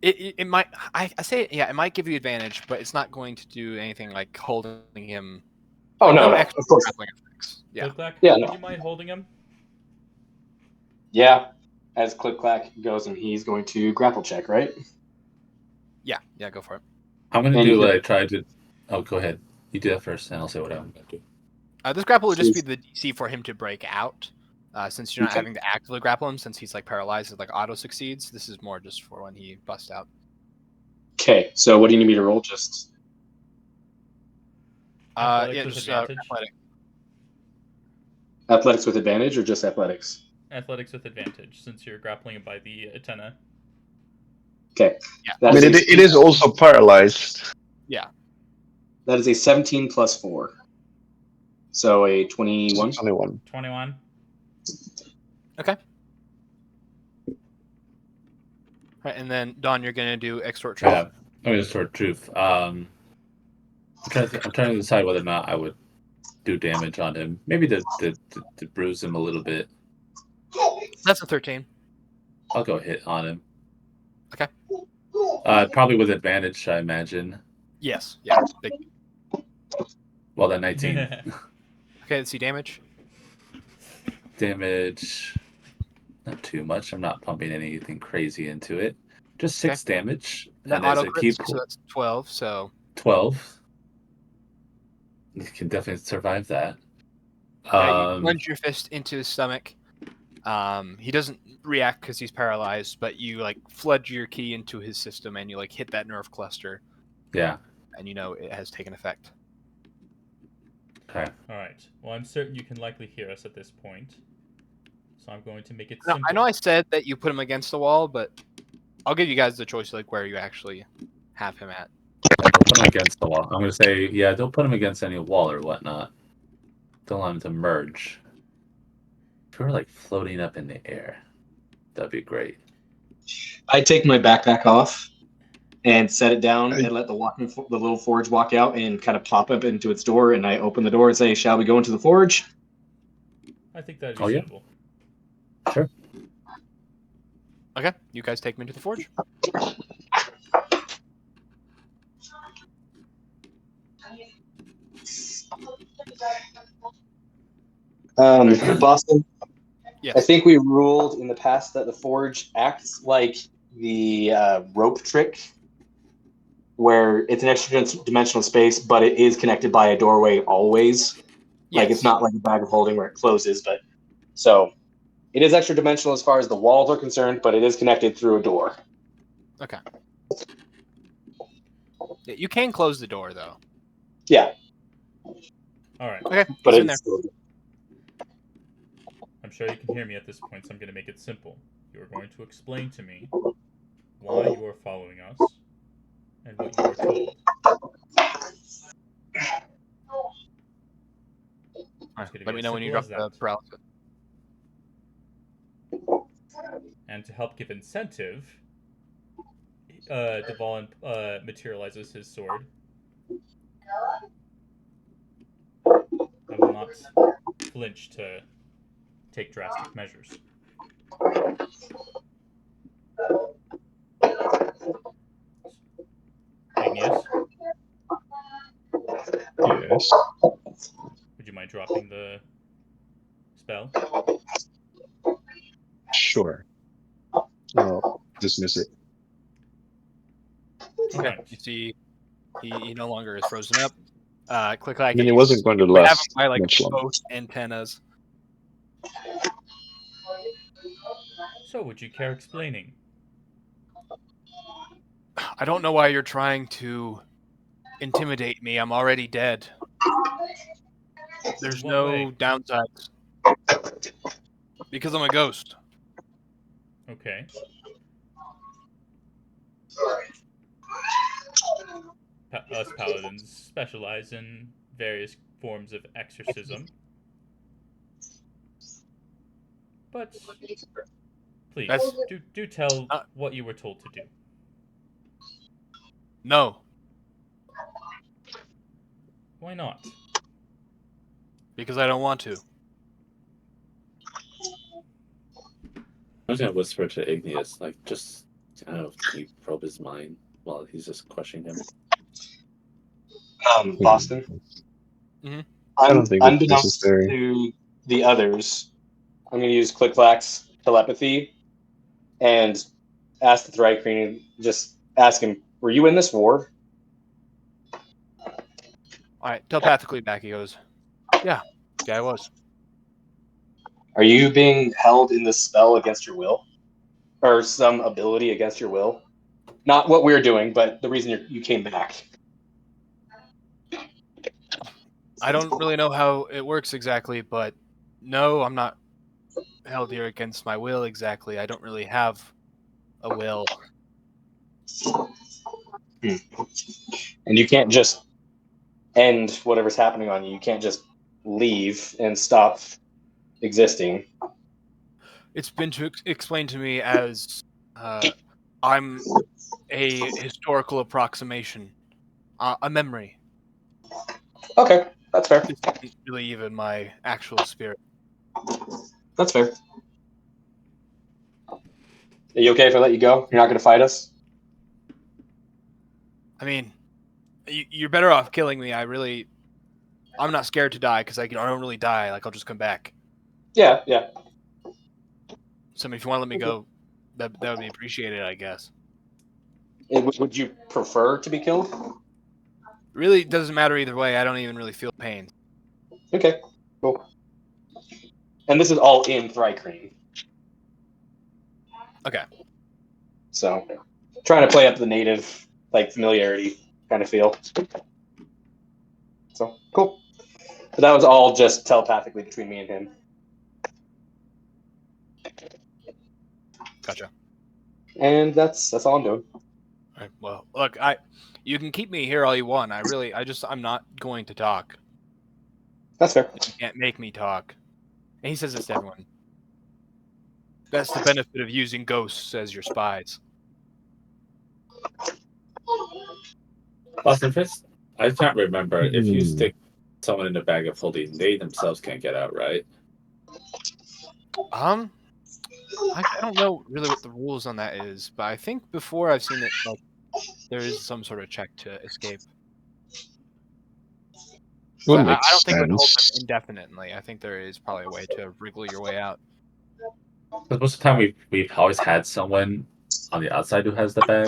It might. I say it. Yeah, it might give you advantage, but it's not going to do anything like holding him. Oh like, no, extra of course. grappling effects. Yeah. Click Clack, Yeah, would no. you mind holding him? Yeah. As Click Clack goes, and he's going to grapple check, right? Yeah. Go for it. I'm gonna And do you what can- I tried to. Oh, go ahead. You do that first, and I'll say what I'm gonna do. This grapple would just be the DC for him to break out. Since you're not Okay. having to actively grapple him, since he's like paralyzed, it like auto succeeds. This is more just for when he busts out. Okay, so what do you need me to roll? Just Athletics Yeah, with just advantage? athletic. athletics with advantage, or just athletics? Athletics with advantage, since you're grappling him by the antenna. Okay. Yeah. That I mean, is it is also paralyzed. That is a 17 plus 4. So a 21. 21. 21. Right, and then Don, you're gonna do extort truth. Yeah, I'm gonna sort truth. I'm trying to decide whether or not I would do damage on him. Maybe to bruise him a little bit. That's a 13. I'll go hit on him. Okay. Probably with advantage, I imagine. Yes. Yeah. Big. Well, then 19 Okay, let's see damage. damage. Not too much. I'm not pumping anything crazy into it. Just 6 damage. And that And as auto a key crits, so that's 12. So 12. You can definitely survive that. you plunge your fist into his stomach. He doesn't react because he's paralyzed, but you like flood your key into his system and you like hit that nerve cluster, Yeah. and you know it has taken effect. Okay. Alright. Well, I'm certain you can likely hear us at this point. So I'm going to make it Now, simple. I know I said that you put him against the wall, but I'll give you guys the choice like where you actually have him at. Don't put him against the wall. I'm gonna say, yeah, don't put him against any wall or whatnot. don't allow them to merge. If we were like floating up in the air, that'd be great. I take my backpack off and set it down and let the little forge walk out and kind of pop up into its door. And I open the door and say, "Shall we go into the forge?" I think that'd be Oh, yeah. suitable. Sure. Okay, you guys take me to the forge. Boston, Yes. I think we ruled in the past that the forge acts like the rope trick, where it's an extra dimensional space, but it is connected by a doorway always. Like, it's not like a bag of holding where it closes, but so it is extra dimensional as far as the walls are concerned, but it is connected through a door. Okay. Yeah, you can close the door though. Yeah, All right. Okay, but he's in there. it's I'm sure you can hear me at this point, so I'm going to make it simple. You are going to explain to me why you are following us and what you are told. Alright, gonna let be me as know when you simple drop as the paralysis. And to help give incentive, Devalin materializes his sword. I will not flinch to take drastic measures. Igneous, Yes. would you mind dropping the spell? Sure. I'll dismiss it. Okay, Right. you see, he no longer is frozen up. Click I like mean, it you wasn't going to might have him last by like much longer. both antennas. So, would you care explaining? I don't know why you're trying to intimidate me. I'm already dead. There's In what no way? downsides. Because I'm a ghost. Okay. Us paladins specialize in various forms of exorcism. But please, That's do tell Uh, what you were told to do. no, Why not? because I don't want to. I'm just gonna whisper to Igneous, like, just kind of probe his mind while he's just questioning him. Boston. Mhm. I don't think it's Unbeknownst necessary. to the others, I'm going to use Click-Clack's telepathy and ask the Thrycreen, just ask him, "Were you in this war?" All right, telepathically back he goes. Yeah, I was. Are you being held in this spell against your will? Or some ability against your will? Not what we're doing, but the reason you came back. I don't really know how it works exactly, but no, I'm not held here against my will exactly. I don't really have a will. And you can't just end whatever's happening on you. You can't just leave and stop existing. It's been explained to me as I'm a historical approximation, a memory. Okay, that's fair. This isn't really even my actual spirit. That's fair. Are you okay if I let you go? You're not going to fight us? I mean, you're better off killing me. I'm not scared to die because I don't really die. Like, I'll just come back. Yeah. So if you want to let me go, that would be appreciated, I guess. Would you prefer to be killed? Really, it doesn't matter either way. I don't even really feel pain. Okay, cool. And this is all in Thrycreen. Okay. So, trying to play up the native, like, familiarity kind of feel. So, cool. But that was all just telepathically between me and him. Gotcha. And that's all I'm doing. All right. Well, look, you can keep me here all you want. I'm not going to talk. That's fair. You can't make me talk. And he says this to everyone. That's the benefit of using ghosts as your spies. Boston Fist, I can't remember. If you Hmm. stick someone in a bag of holding, they themselves can't get out, right? I don't know really what the rules on that is, but I think before I've seen it, like there is some sort of check to escape. Would I make don't think it would hold them sense. indefinitely. I think there is probably a way to wriggle your way out. Because most of the time we've always had someone on the outside who has the bag.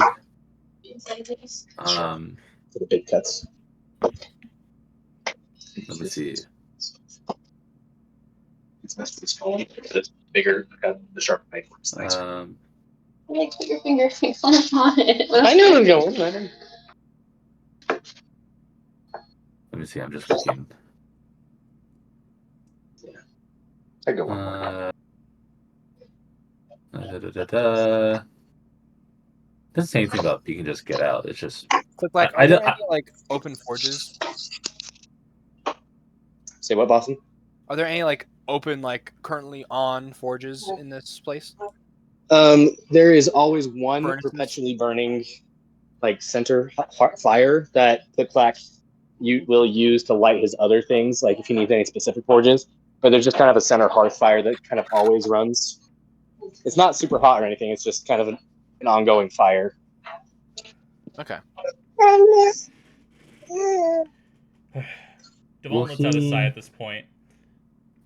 For the big cuts. Let me see. It's best for this phone because it's bigger. The sharp knife works nice. Like, put your finger on it. I knew it was going. Let me see. I'm just looking. I go one more. Doesn't say anything about you can just get out. It's just Click like, I are there don't- any like open forges? Say what, Boston? Are there any like open like currently on forges in this place? There is always one Furnaces? perpetually burning, like center fire that Click-Clack you will use to light his other things. Like if he needs any specific forges, but there's just kind of a center hearth fire that kind of always runs. It's not super hot or anything. It's just kind of an ongoing fire. Okay. Devon lets out a sigh at this point.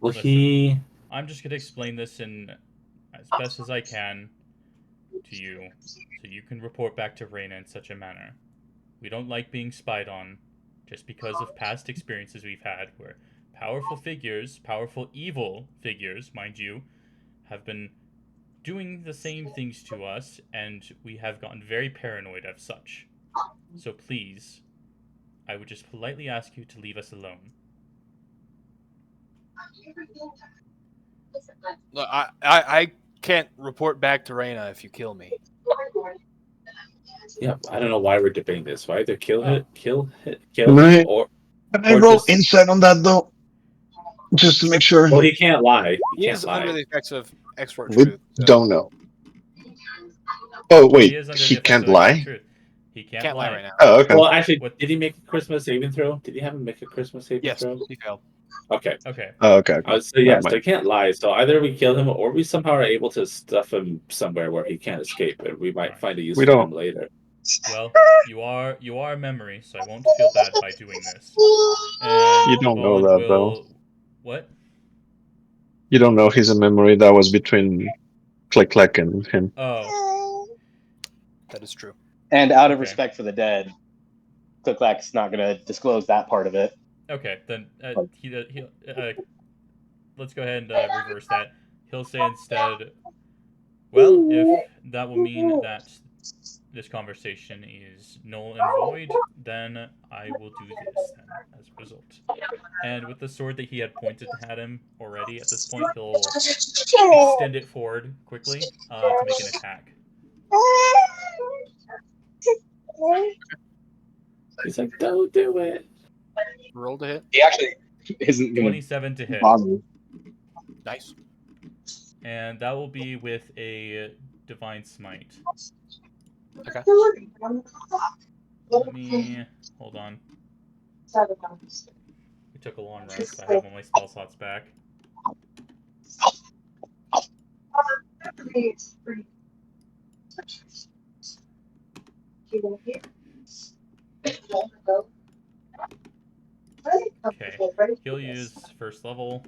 Will Listen. he? I'm just gonna explain this in as best as I can to you, so you can report back to Reyna in such a manner. We don't like being spied on, just because of past experiences we've had where powerful figures, powerful evil figures, mind you, have been doing the same things to us, and we have gotten very paranoid of such. So please, I would just politely ask you to leave us alone. Look, I can't report back to Reyna if you kill me. Yeah, I don't know why we're debating this. Why either kill Oh. kill Can I- him, or Can I Or roll just- insight on that though? Just to make sure. well, he can't lie. He He can't is lie. under the effects of export We truth. So don't know. Oh He wait, is under he the effects can't of expert lie. truth. He can't, can't lie lie right now. Oh, okay. Well, actually, What- did he make a Christmas saving throw? Did he have him make a Christmas saving Yes, throw? he failed. Okay. Okay. Oh, okay. So yeah, Never so mind. he can't lie. So either we kill him, or we somehow are able to stuff him somewhere where he can't escape, and we might find a use We for don't- him later. Well, you are a memory, so I won't feel bad by doing this. And You don't know Devon that, though. What? You don't know he's a memory that was between Click and him. Oh, That is true. And out of Okay. respect for the dead, Click-Clack's not going to disclose that part of it. okay. Then let's go ahead and reverse that. He'll say instead, well, if that will mean that this conversation is null and void, then I will do this then as a result. And with the sword that he had pointed at him already at this point, he'll extend it forward quickly to make an attack. He's like, "Don't do it." Roll to hit. He actually isn't going 27 to to hit. bother. Nice. And that will be with a Divine Smite. Okay. Let me... Hold on. We took a long rest. I have all my spell slots back. Okay. He'll use first level.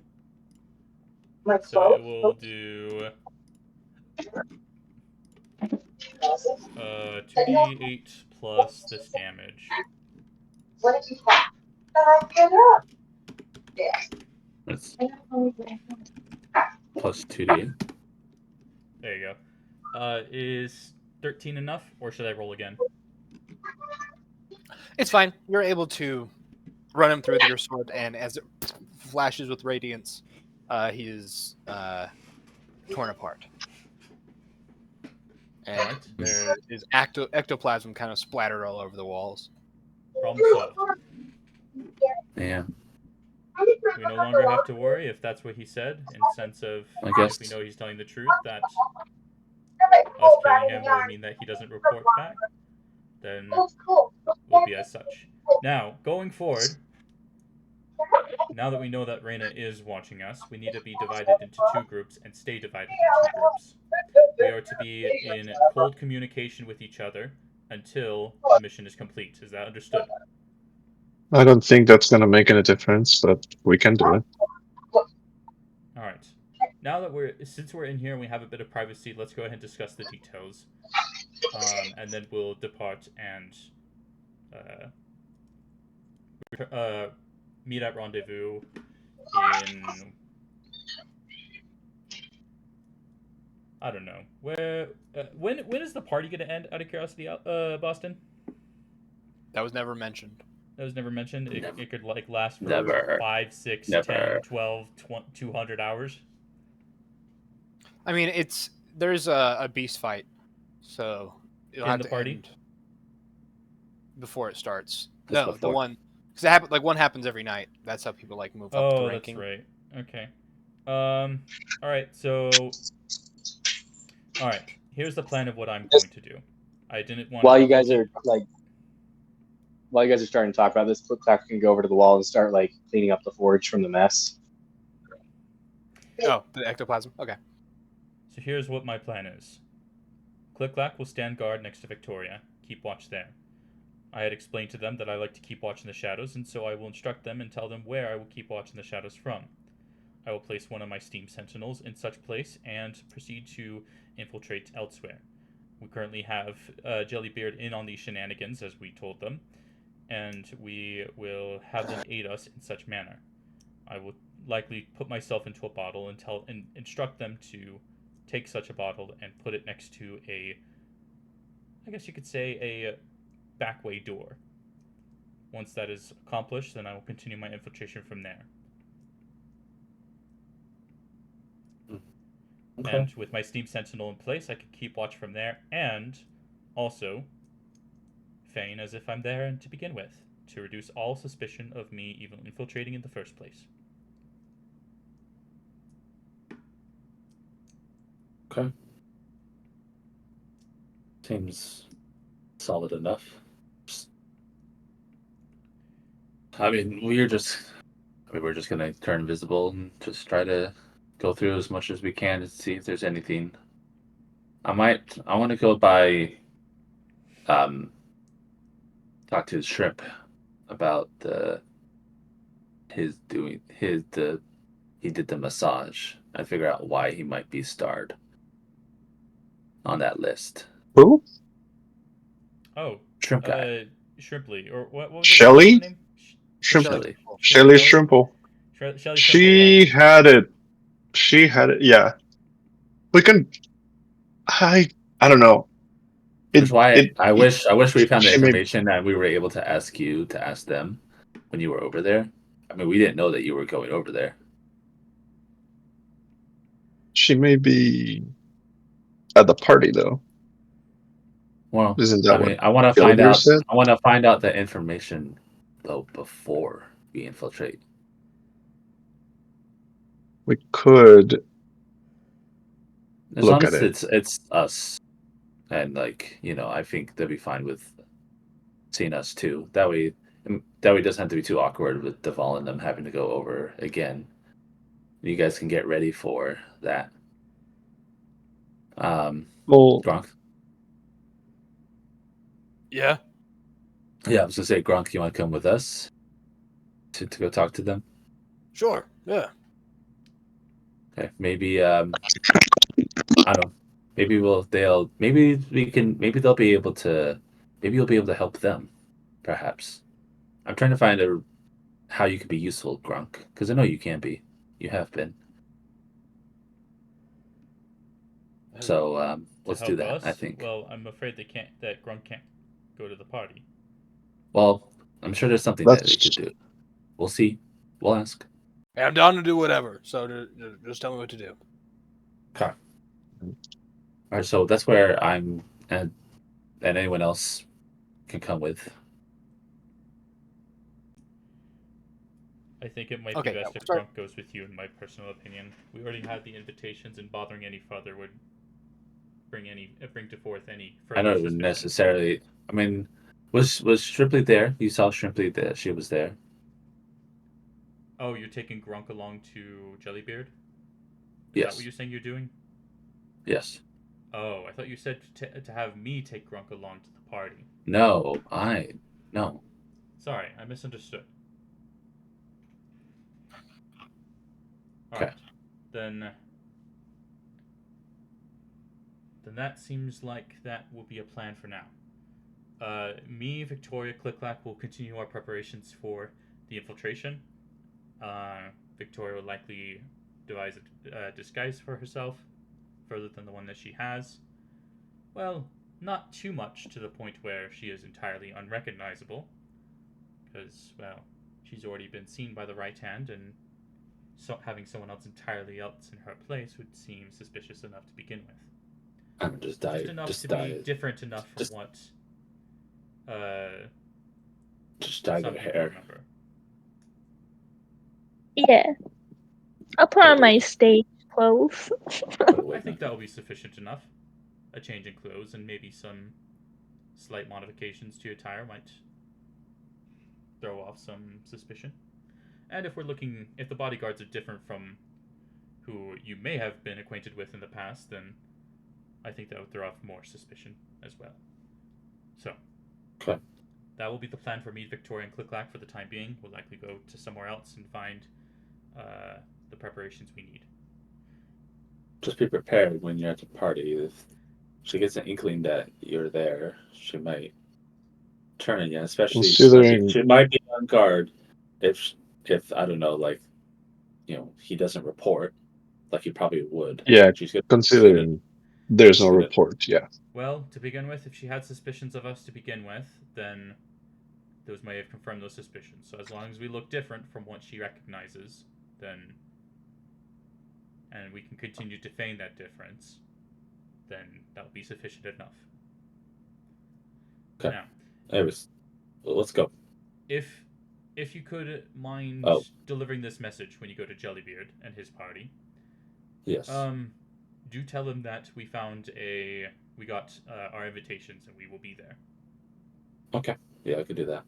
So it will do 2d8 plus this damage. That's plus 2d. There you go. Is 13 enough, or should I roll again? It's fine. You're able to run him through with your sword, and as it flashes with radiance, he is torn apart. And Alright. there is ectoplasm kind of splattered all over the walls. Problem solved. Yeah. We no longer have to worry if that's what he said, in the sense of I guess. if we know he's telling the truth, that us killing him will mean that he doesn't report back, then will be as such. Now, going forward, now that we know that Reyna is watching us, we need to be divided into 2 groups and stay divided in 2 groups. We are to be in cold communication with each other until the mission is complete. Is that understood? I don't think that's gonna make any difference, but we can do it. All right. Now that since we're in here and we have a bit of privacy, let's go ahead and discuss the details, and then we'll depart and meet at rendezvous in, I don't know where. When is the party gonna end? Out of curiosity, Boston. That was never mentioned. That was never mentioned. Never. It could like last for Never. 5, 6, Never. 10, 12, 200 hours. I mean, there's a beast fight, so it'll In have the to party? end before it starts. Just No, the before. one because one happens every night. That's how people like move up the Oh, that's ranking. right. Okay. All right. So, all right. Here's the plan of what I'm going to do. I didn't want. While you guys are starting to talk about this, Click-Clack can go over to the wall and start like cleaning up the forge from the mess. Oh, the ectoplasm. Okay. So here's what my plan is. Click-Clack will stand guard next to Victoria. Keep watch there. I had explained to them that I like to keep watch in the shadows, and so I will instruct them and tell them where I will keep watch in the shadows from. I will place one of my steam sentinels in such place and proceed to infiltrate elsewhere. We currently have Jellybeard in on these shenanigans, as we told them, and we will have them aid us in such manner. I will likely put myself into a bottle and instruct them to take such a bottle and put it next to I guess you could say a backway door. Once that is accomplished, then I will continue my infiltration from there. Okay. And with my Steam Sentinel in place, I can keep watch from there, and also feign as if I'm there to begin with, to reduce all suspicion of me even infiltrating in the first place. Okay. Seems solid enough. We're just gonna turn invisible and just try to go through as much as we can to see if there's anything. I want to go by, talk to Shrimp about he did the massage and figure out why he might be starred on that list. Who? Oh, Shrimp guy. Shrimply, or what was Shelley? her name? Shrimple. Shelley. Shelly Shrimple. Shelly Shrimple, She had it. She had it. Yeah. We can. I don't know. That's why I wish we found the she may- information and we were able to ask you to ask them when you were over there. I mean, we didn't know that you were going over there. She may be at the party though. Well, Isn't that what I want to Jellybeard find out. said? I want to find out the information though before we infiltrate. We could As look long at as it. it's us, and I think they'll be fine with seeing us too. That way it doesn't have to be too awkward with Deval and them having to go over again. You guys can get ready for that. Well, Gronk. Yeah. Yeah, I was gonna say, Gronk, you want to come with us to go talk to them? Sure. Yeah. Okay, maybe I don't know. Maybe they'll be able to. Maybe you'll be able to help them, perhaps. I'm trying to find how you could be useful, Gronk, because I know you can be. You have been. So let's do that. I think. Well, I'm afraid that Grunt can't go to the party. Well, I'm sure there's something that they could do. We'll see. We'll ask. Hey, I'm down to do whatever. So just tell me what to do. Okay. All right. So that's where I'm, and anyone else can come with. I think it might Okay, be yeah, best we'll if start- Grunk goes with you, in my personal opinion. We already had the invitations, and bothering any further would bring to forth any I further don't suspicion. necessarily. I mean, was Stripley there? You saw Stripley there. She was there. Oh, you're taking Grunk along to Jellybeard? Is Yes. that what you're saying you're doing? Yes. Oh, I thought you said to have me take Grunk along to the party. No. No. Sorry, I misunderstood. Okay. Alright. Then that seems like that will be a plan for now. Me, Victoria, Click-Clack will continue our preparations for the infiltration. Victoria will likely devise a disguise for herself, further than the one that she has. Well, not too much to the point where she is entirely unrecognizable, because, well, she's already been seen by the right hand, and so having someone else entirely else in her place would seem suspicious enough to begin with. I'm just dying. Just enough Just to dye be it. different enough from just- what Just dye some their people hair. remember. Yeah. I'll put on my stage clothes. I think that will be sufficient enough. A change in clothes and maybe some slight modifications to your attire might throw off some suspicion. And if the bodyguards are different from who you may have been acquainted with in the past, then I think that would throw off more suspicion as well. So, Okay. that will be the plan for me, Victoria, and Click-Clack for the time being. We'll likely go to somewhere else and find the preparations we need. Just be prepared when you're at the party. If she gets an inkling that you're there, she might turn on you. Especially, Considering- she might be on guard if I don't know, like, he doesn't report, like he probably would. Yeah, She's gonna, considering there's no gonna- report, yeah. Well, to begin with, if she had suspicions of us to begin with, then those may have confirmed those suspicions. So as long as we look different from what she recognizes, then, and we can continue to feign that difference, then that will be sufficient enough. Okay. Now, Anyways, let's go. if you could mind delivering this message when you go to Jellybeard and his party, Yes. do tell him that we got our invitations and we will be there. Okay. Yeah, I could do that.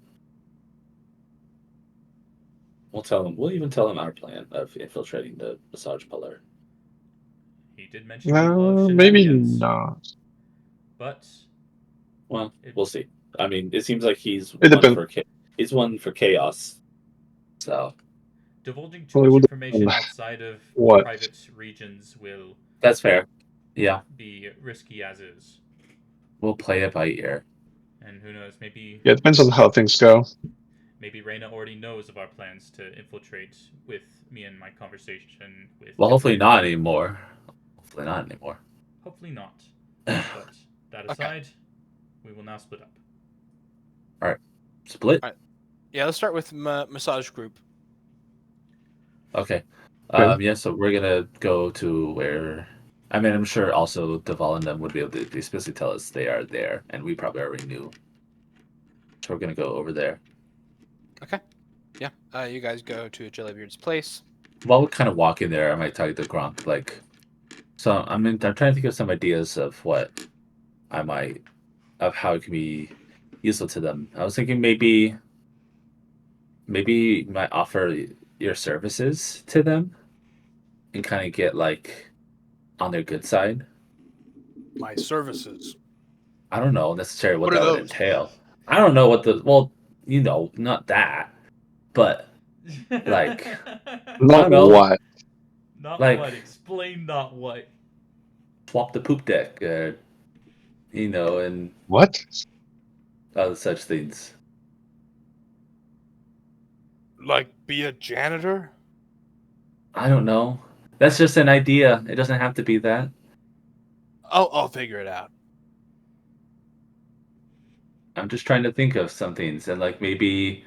We'll even tell him our plan of infiltrating the massage parlor. He did mention he loves Maybe shenanigans, not. but Well, we'll see. I mean, it seems like he's It one depends. he's one for chaos. So divulging too Well, it much would information depend outside of what? private regions will that's fair. Yeah, be risky as is. we'll play it by ear. And who knows, maybe Yeah, it depends on how things go. maybe Reyna already knows of our plans to infiltrate with me and my conversation with. Well, hopefully not anymore. Hopefully not anymore. Hopefully not. But that aside, we will now split up. All right, split. All right. Yeah, let's start with massage group. Okay. Okay. Yeah, so we're gonna go to where. I mean, I'm sure also Deval and them would be able to explicitly tell us they are there, and we probably already knew. So we're gonna go over there. Okay. Yeah. You guys go to Jellybeard's place. While we're kind of walking there, I might talk to Gronk. Like, so I'm trying to think of some ideas of how it can be useful to them. I was thinking maybe you might offer your services to them and kind of get like on their good side. My services. I don't know necessarily what What are that would those? entail. I don't know not that, but like Not know. what? Not Like- what? Explain not what. swap the poop deck, and What? other such things. Like be a janitor? I don't know. That's just an idea. It doesn't have to be that. I'll figure it out. I'm just trying to think of some things, and like maybe,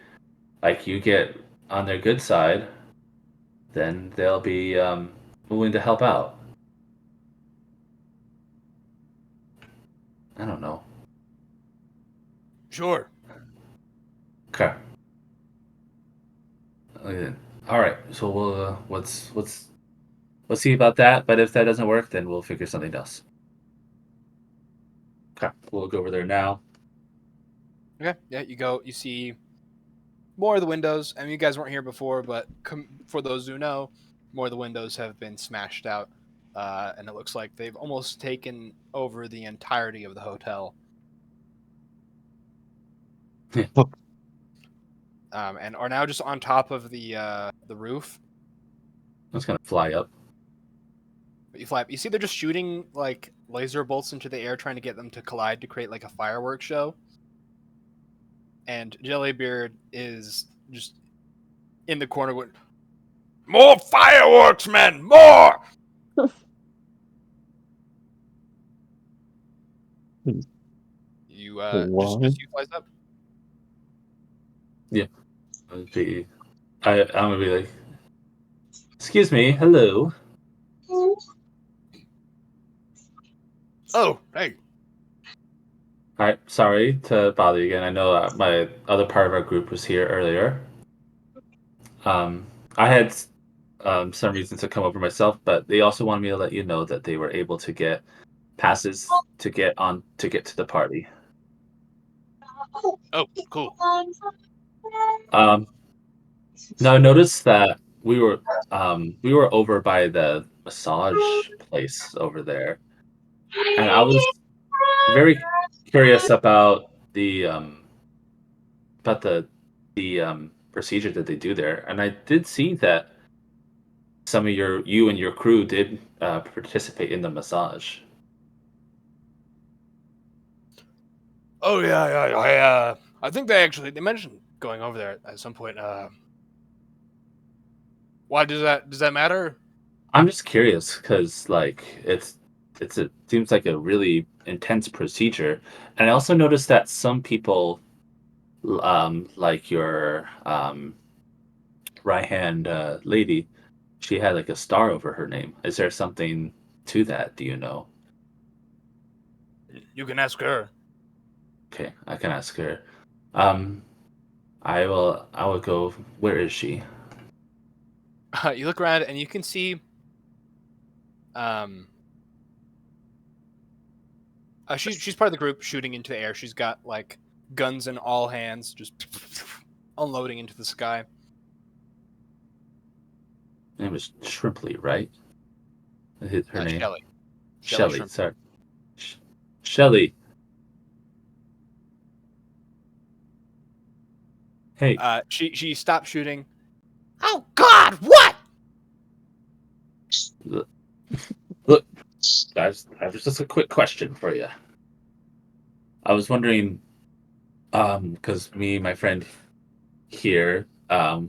like you get on their good side, then they'll be willing to help out. I don't know. Sure. Okay. All right. So we'll let's see about that. But if that doesn't work, then we'll figure something else. Okay. We'll go over there now. Okay, yeah, you go. You see more of the windows. I mean, you guys weren't here before, but for those who know, more of the windows have been smashed out, and it looks like they've almost taken over the entirety of the hotel. Yeah. And are now just on top of the roof. I'm just gonna fly up. You fly up. You see, they're just shooting like laser bolts into the air, trying to get them to collide to create like a fireworks show. And Jellybeard is just in the corner with more fireworks, men, more. You just you flies up. I'm gonna be like, excuse me, hello. Oh, hey. All right, sorry to bother you again. I know my other part of our group was here earlier. I had some reasons to come over myself, but they also wanted me to let you know that they were able to get passes to get to the party. Oh, cool. Now I noticed that we were over by the massage place over there, and I was very curious about the procedure that they do there, and I did see that some of you and your crew did participate in the massage. Oh yeah. I think they mentioned going over there at some point. Why does that matter? I'm just curious because like it seems like a really intense procedure, and I also noticed that some people, like your right hand lady, she had like a star over her name. Is there something to that? Do you know? You can ask her. Okay, I can ask her. Um, I will go. Where is she? You look around and you can see. She's part of the group shooting into the air. She's got like guns in all hands, just unloading into the sky. Her name was Shrimply, right? Her name. Shelly. Shelly. Shrimp. Sorry. Shelly. Hey. She stopped shooting. Oh God! What? Look, guys, I have just a quick question for you. I was wondering, because me and my friend here, I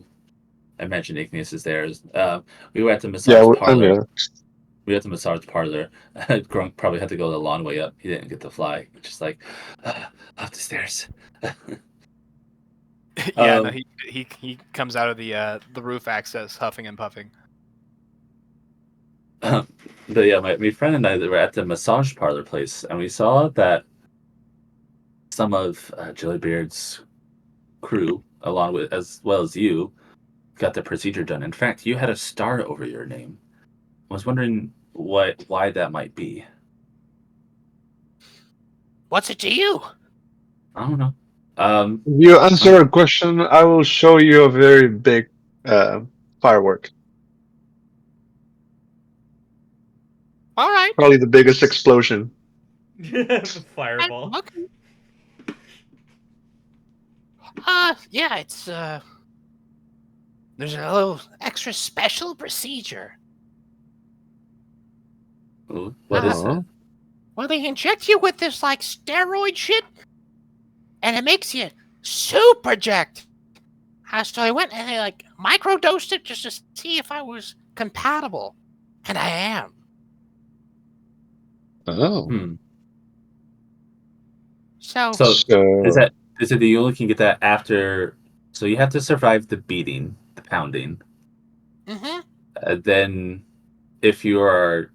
mentioned Igneous is there. We were at the massage I'm parlor. here. We were at the massage parlor. Grunk probably had to go the long way up. He didn't get to fly. Just like up the stairs. Yeah, no, he comes out of the roof access, huffing and puffing. But yeah, my friend and I were at the massage parlor place, and we saw that some of Jellybeard's crew, along with as well as you, got the procedure done. In fact, you had a star over your name. I was wondering why that might be. What's it to you? I don't know. If you answer a question, I will show you a very big firework. All right. Probably the biggest explosion. Fireball. Okay. Yeah, it's there's a little extra special procedure. Ooh, what is Uh-huh. that? Well, they inject you with this like steroid shit, and it makes you super jacked. So I went and I like microdosed it just to see if I was compatible, and I am. Oh. So So So is it that you only can get that after? So you have to survive the beating, the pounding. Then, if you're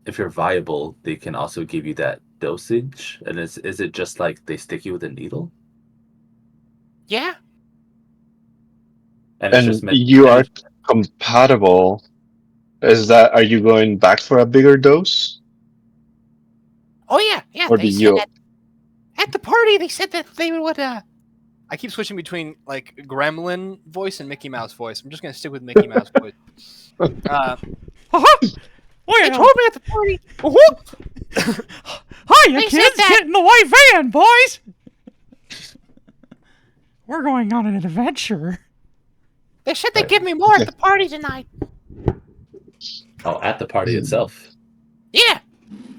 viable, they can also give you that dosage. And is it just like they stick you with a needle? yeah, And it's And just meant. you are compatible. Are you going back for a bigger dose? Oh yeah. Or They do said you? that at the party. They said that they would. I keep switching between like Gremlin voice and Mickey Mouse voice. I'm just gonna stick with Mickey Mouse voice. They told me at the party. Hiya, They said kids! that- Get in the white van, boys! We're going on an adventure. They said they'd give me more at the party tonight. Oh, at the party itself. Yeah.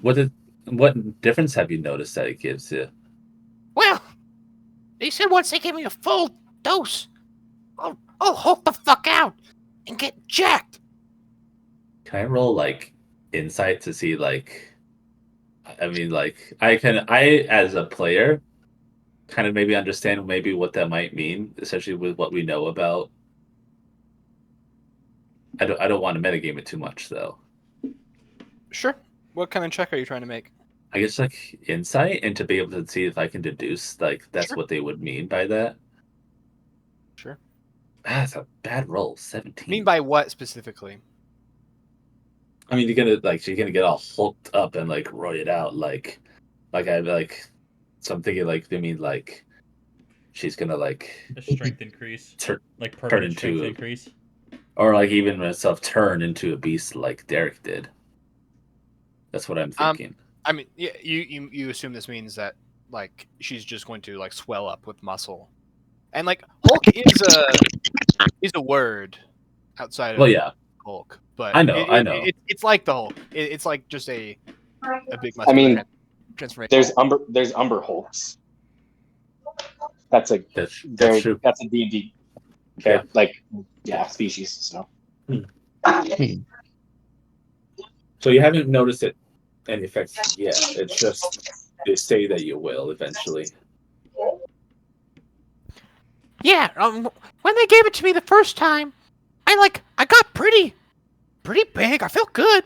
What difference have you noticed that it gives you? Well, they said once they give me a full dose, I'll hulk the fuck out and get jacked. Can I roll like insight to see like? I mean, like I as a player, kind of maybe understand maybe what that might mean, especially with what we know about. I don't want to metagame it too much though. Sure. What kind of check are you trying to make? I guess like insight and to be able to see if I can deduce like that's Sure. what they would mean by that. Sure. That's a bad roll. 17. Mean by what specifically? I mean, she's gonna get all hulked up and like roided out, like I like. So I'm thinking like they mean like she's gonna like A strength increase, turn like permanent strength into- increase. or like even herself turn into a beast like Derek did. That's what I'm thinking. I mean, yeah, you assume this means that like she's just going to like swell up with muscle, and like Hulk is a word outside of Well, yeah, Hulk, but I know. It's like the Hulk. It's like just a big muscle. I mean, transformation. there's Umber Hulks. That's a that's very true. that's a D&D species. So So you haven't noticed any effects yet. It's just they say that you will eventually. Yeah, when they gave it to me the first time, I got pretty big. I felt good,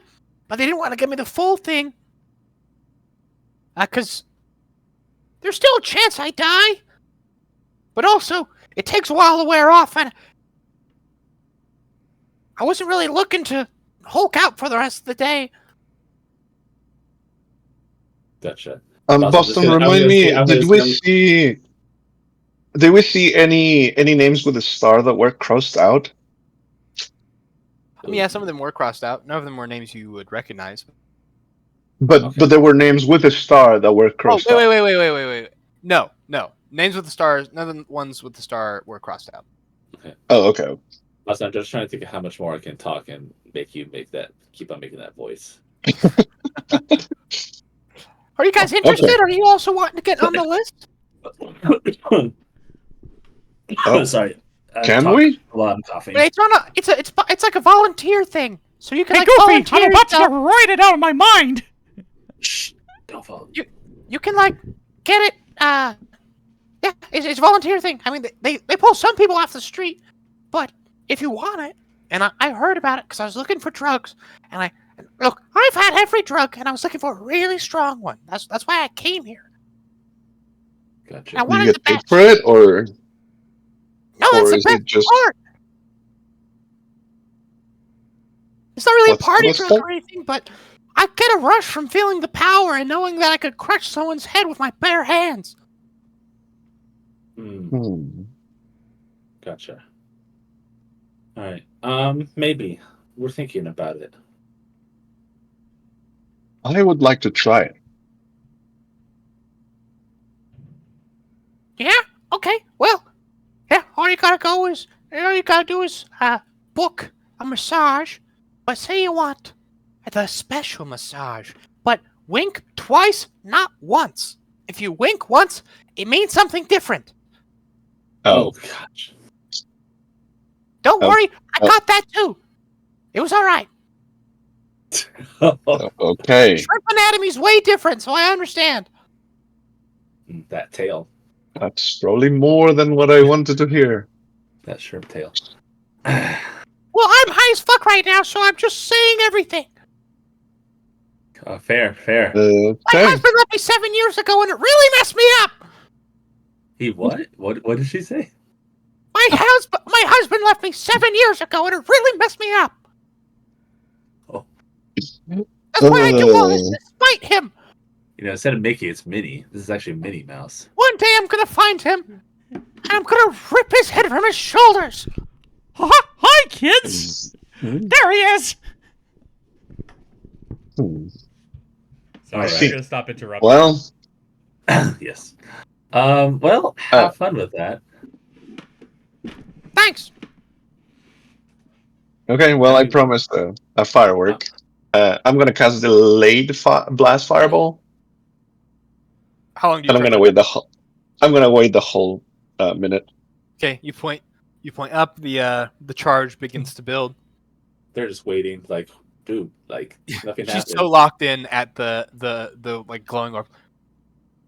but they didn't want to give me the full thing. Cause there's still a chance I die, but also it takes a while to wear off, and I wasn't really looking to Hulk out for the rest of the day. Gotcha. Boston, remind me. Did we see any names with a star that were crossed out? I mean, yeah, some of them were crossed out. None of them were names you would recognize. But there were names with a star that were crossed out. Wait. No. Names with the stars. None of the ones with the star were crossed out. Okay. Oh, okay. Also, I'm just trying to think of how much more I can talk and keep on making that voice. Are you guys interested? Or are you also wanting to get on the list? Oh, sorry. Can we? While I'm coughing. But it's like a volunteer thing, so you can Hey, like Goofy, volunteer I'm about to yourself. get roided out of my mind. Shh, don't follow. You can like get it. Yeah, it's a volunteer thing. I mean, they pull some people off the street, but if you want it, and I heard about it because I was looking for drugs, and look, I've had every drug, and I was looking for a really strong one. That's why I came here. Gotcha. I Do wanted you the get paid best. for it, or No, that's or the is best it just part. It's not really a party what's drug that? or anything, but I get a rush from feeling the power and knowing that I could crush someone's head with my bare hands. Gotcha. All right. Maybe we're thinking about it. I would like to try it. Yeah? Okay. Well, yeah, all you gotta do is book a massage, but say you want the special massage, but wink twice, not once. If you wink once, it means something different. Oh, gosh. Don't worry, I got that too. It was all right. okay. Shrimp anatomy's way different, so I understand. That tail. That's probably more than what I wanted to hear. That shrimp tail. Well, I'm high as fuck right now, so I'm just saying everything. Fair. My husband left me 7 years ago, and it really messed me up. He what? What did she say? My husband left me 7 years ago, and it really messed me up. That's why I do all this to spite him. Instead of Mickey, it's Minnie. This is actually Minnie Mouse. One day I'm gonna find him, and I'm gonna rip his head from his shoulders. Hi, kids. There he is. Sorry, Alright. I'm gonna stop interrupting. Well, Yes. Well, have fun with that. Thanks. okay. Well, I promised a firework. I'm gonna cast delayed blast fireball, How long do you? and I'm gonna wait the whole minute. Okay, you point up. The charge begins to build. They're just waiting, like, dude, like nothing She's happened. so locked in at the like glowing orb.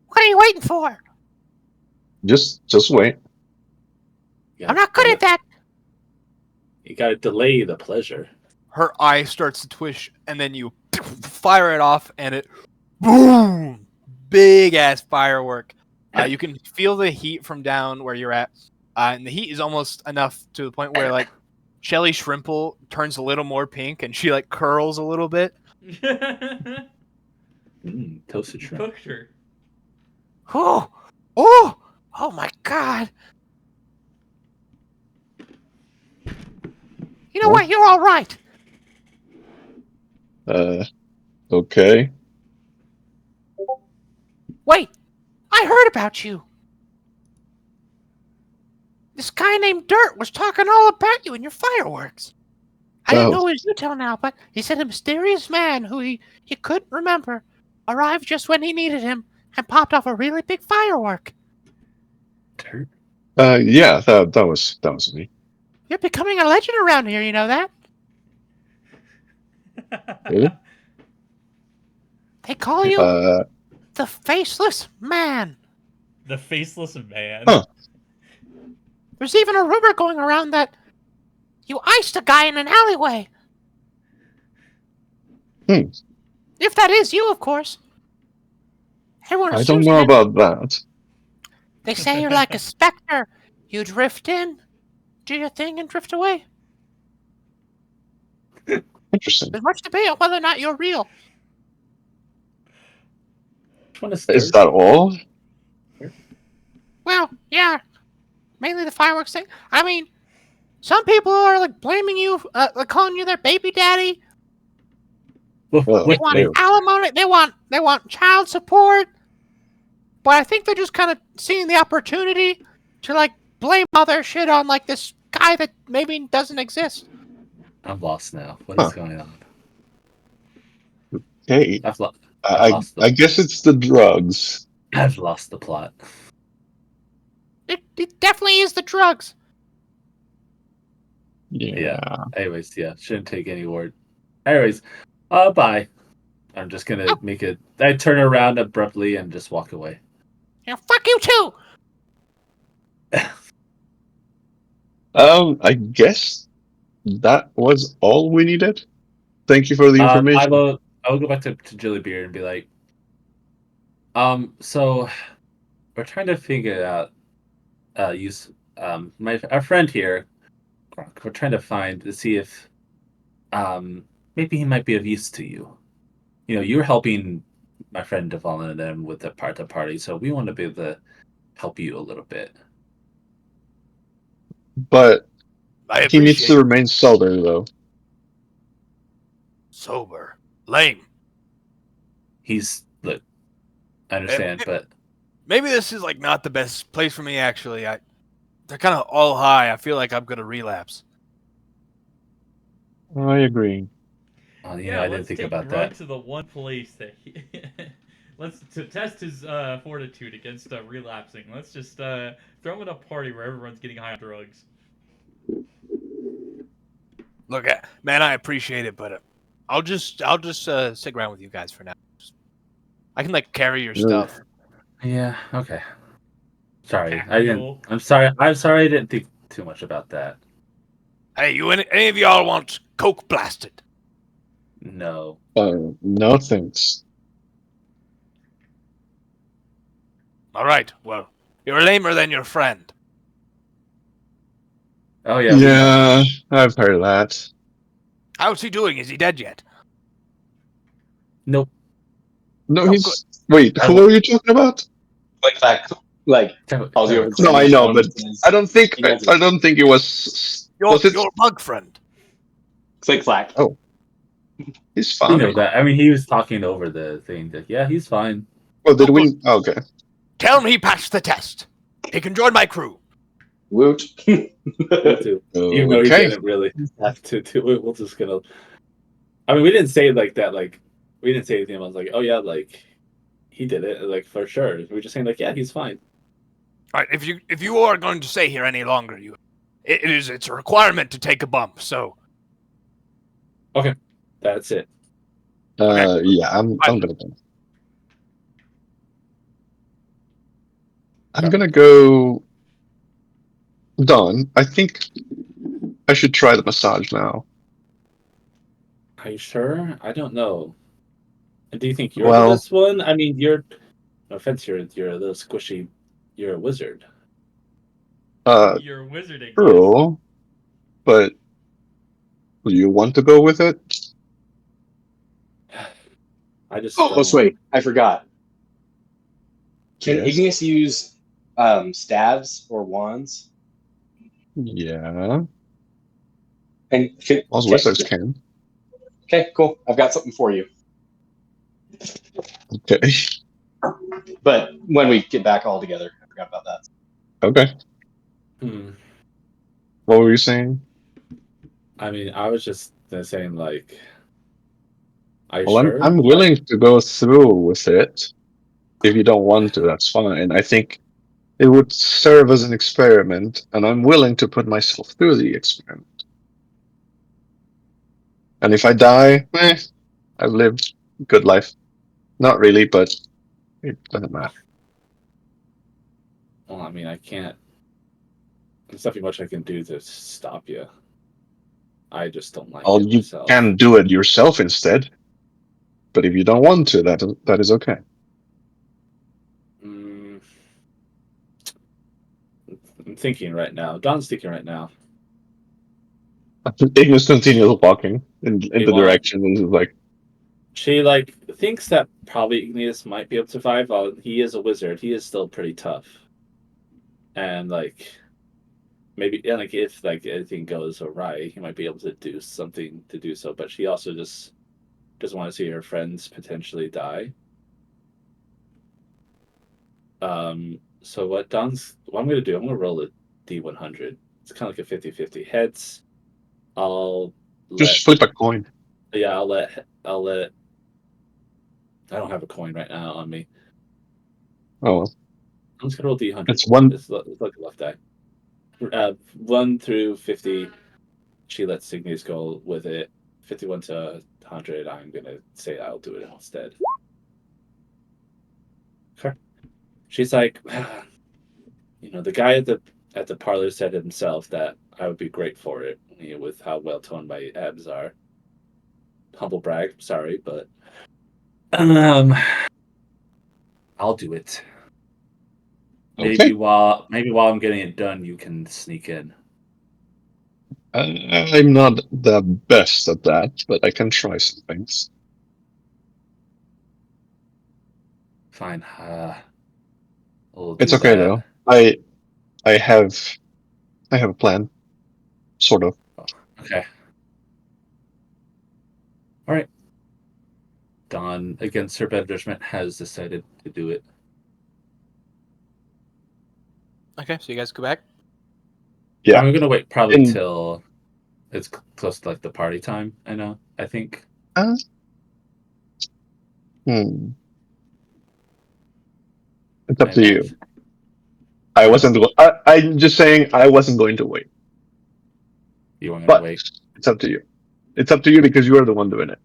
What are you waiting for? Just wait. Yeah, I'm not good at that. You gotta delay the pleasure. Her eye starts to twitch, and then you fire it off, and it boom, big ass firework. You can feel the heat from down where you're at, and the heat is almost enough to the point where like Shelly Shrimple turns a little more pink, and she like curls a little bit. Toasted shrimp. Cooked her. Oh my God. You know what? You're all right. Okay. Wait, I heard about you. This guy named Dirt was talking all about you and your fireworks. I didn't know it was you till now, but he said a mysterious man who he couldn't remember arrived just when he needed him and popped off a really big firework. Dirt? Yeah, that was me. You're becoming a legend around here, you know that? Really? They call you the Faceless Man. The faceless man. Huh. There's even a rumor going around that you iced a guy in an alleyway. If that is you, of course. Everyone I don't assumes know that. about that. They say you're like a specter. You drift in, do your thing, and drift away. Interesting. There's much debate on whether or not you're real. Which one is Is Dirt? that all? Well, yeah. Mainly the fireworks thing. I mean, some people are like blaming you, like calling you their baby daddy. Oh, They want ew. alimony. They want child support. But I think they're just kind of seeing the opportunity to like blame all their shit on like this guy that maybe doesn't exist. I'm lost now. What is going on? Hey, I've I lost the- I guess it's the drugs. I've lost the plot. It definitely is the drugs. Yeah. Anyways, yeah, shouldn't take any word. Anyways, bye. I'm just gonna make it. I turn around abruptly and just walk away. Yeah, fuck you too. I guess that was all we needed. Thank you for the information. I will go back to Jillybeard and be like, so we're trying to figure out our friend here, Gronk, we're trying to see if maybe he might be of use to you. You're helping my friend Devon and them with the party, so we want to be able to help you a little bit. But I he needs to appreciate remain sober, though. sober, lame. Look, I understand, but Maybe this is like not the best place for me. Actually, they're kind of all high. I feel like I'm gonna relapse. I agree. I didn't let's think take about Grug that. to the one place that let's to test his fortitude against relapsing. Let's just throw him at a party where everyone's getting high on drugs. Look, man, I appreciate it, but I'll just stick around with you guys for now. I can like carry your stuff. Yeah, okay. Sorry, Pack I didn't. mule. I'm sorry. I didn't think too much about that. Hey, any of y'all want coke blasted? No. No thanks. All right. Well, you're lamer than your friend. Oh yeah. we know. Yeah, I've heard that. How's he doing? Is he dead yet? Nope. No, Oh, he's. Wait, I who don't- are you talking about? Like calls you over the No, I sending know, stone but and says, I don't think. "You guys I don't think it was. Your Was it? your bug friend. click clack." Oh, he's We fine. know that. I mean, he was talking over the thing. That yeah, he's fine. Oh, did Oh, we? Oh, okay. Tell him he passed the test. He can join my crew. Woot. We'll do. Even though he Okay. didn't really have to do it, we're just gonna. I mean, we didn't say like that. Like, we didn't say anything. I was like, oh yeah, like he did it, like for sure. We were just saying like, yeah, he's fine. All right, if you are going to stay here any longer, it's a requirement to take a bump. So That's it. Okay. Yeah, I'm gonna go. I'm gonna go. Dawn, I think I should try the massage now. Are you sure? I don't know. Do you think you're Well- the best one? I mean, you're. No offense, you're a little squishy. You're a wizard. You're wizarding. True, but do you want to go with it? I just. Oh, don't. wait, I forgot. Can Yes. Igneous use staves or wands? Yeah, And most wizards can. Okay, cool. I've got something for you. Okay. But when we get back all together, I forgot about that. Okay. Hmm. What were you saying? I mean, I was just saying like. Are you Well, sure? I'm willing to go through with it. If you don't want to, that's fine. I think it would serve as an experiment, and I'm willing to put myself through the experiment. And if I die, I've lived a good life. Not really, but it doesn't matter. Well, I mean, I can't. There's nothing much I can do to stop you. I just don't like Well, it you myself. can do it yourself instead. But if you don't want to, that is okay. Mm, I'm thinking right now. Don's thinking right now. Ignis continues walking in the won't. direction and is like, She like thinks that probably Igneous might be able to survive. While he is a wizard, he is still pretty tough. And like maybe, and like if like anything goes awry, he might be able to do something to do so. But she also just doesn't want to see her friends potentially die. So what I'm gonna do, I'm gonna roll a D100. It's kind of like a 50-50. Heads, I'll just flip a coin. yeah, I'll let I don't have a coin right now on me. Oh, well. I'm just gonna roll D100. It's one. It's like a left die. 1 through 50. She lets Igneous go with it. 51 to 100. I'm gonna say I'll do it instead. Okay. She's like, the guy at the parlor said himself that I would be great for it, with how well toned my abs are. Humble brag, sorry, but I'll do it. Okay. Maybe while I'm getting it done, you can sneak in. I'm not the best at that, but I can try some things. Fine. We'll It's do okay that. though. I have a plan, sort of. Okay. All right. Dawn, against her better judgment, has decided to do it. Okay, so you guys go back. Yeah. I'm gonna wait probably And- till it's close to like the party time. I think. It's up to And you. I wasn't. I'm just saying I wasn't going to wait. You want to But wait? it's up to you. It's up to you because you are the one doing it.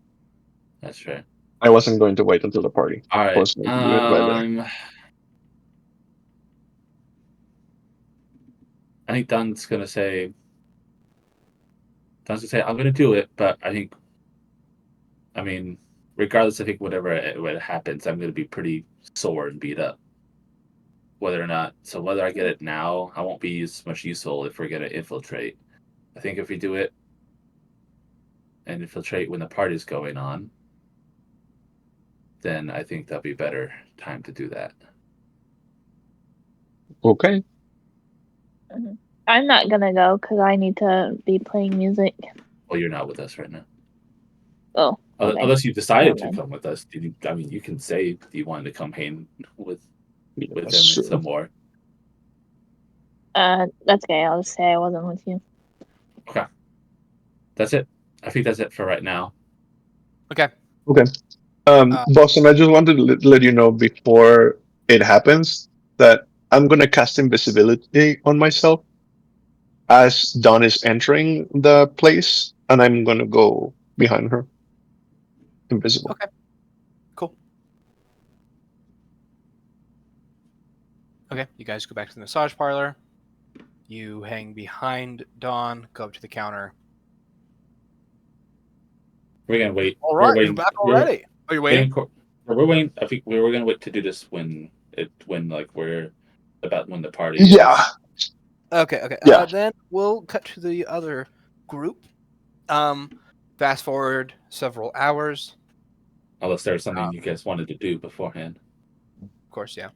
That's right. I wasn't going to wait until the party. All I right. was going to do it right there. I think Don's gonna say, I'm gonna do it, but I mean, regardless, I think whatever it happens, I'm gonna be pretty sore and beat up. Whether I get it now, I won't be as much useful if we're gonna infiltrate. I think if we do it and infiltrate when the party's going on, then I think that'll be a better time to do that. Okay. I'm not gonna go because I need to be playing music. Well, you're not with us right now. Oh, okay. Unless you decided to Never mind. come with us. I mean, you can say you wanted to come hang with them That's true. some more. That's okay. I'll just say I wasn't with you. Okay. That's it. I think that's it for right now. Okay. Boston, I just wanted to let you know before it happens that I'm gonna cast invisibility on myself as Dawn is entering the place, and I'm gonna go behind her. Invisible. Okay. Cool. Okay, you guys go back to the massage parlor. You hang behind Dawn, go up to the counter. We're gonna wait. All We're right, you're waiting. back already. Are you waiting? We're waiting. I think we were gonna wait to do this when we're about when the party. Yeah. Is. Okay. Yeah. Then we'll cut to the other group. Fast forward several hours. Unless there's something you guys wanted to do beforehand. Of course, yeah.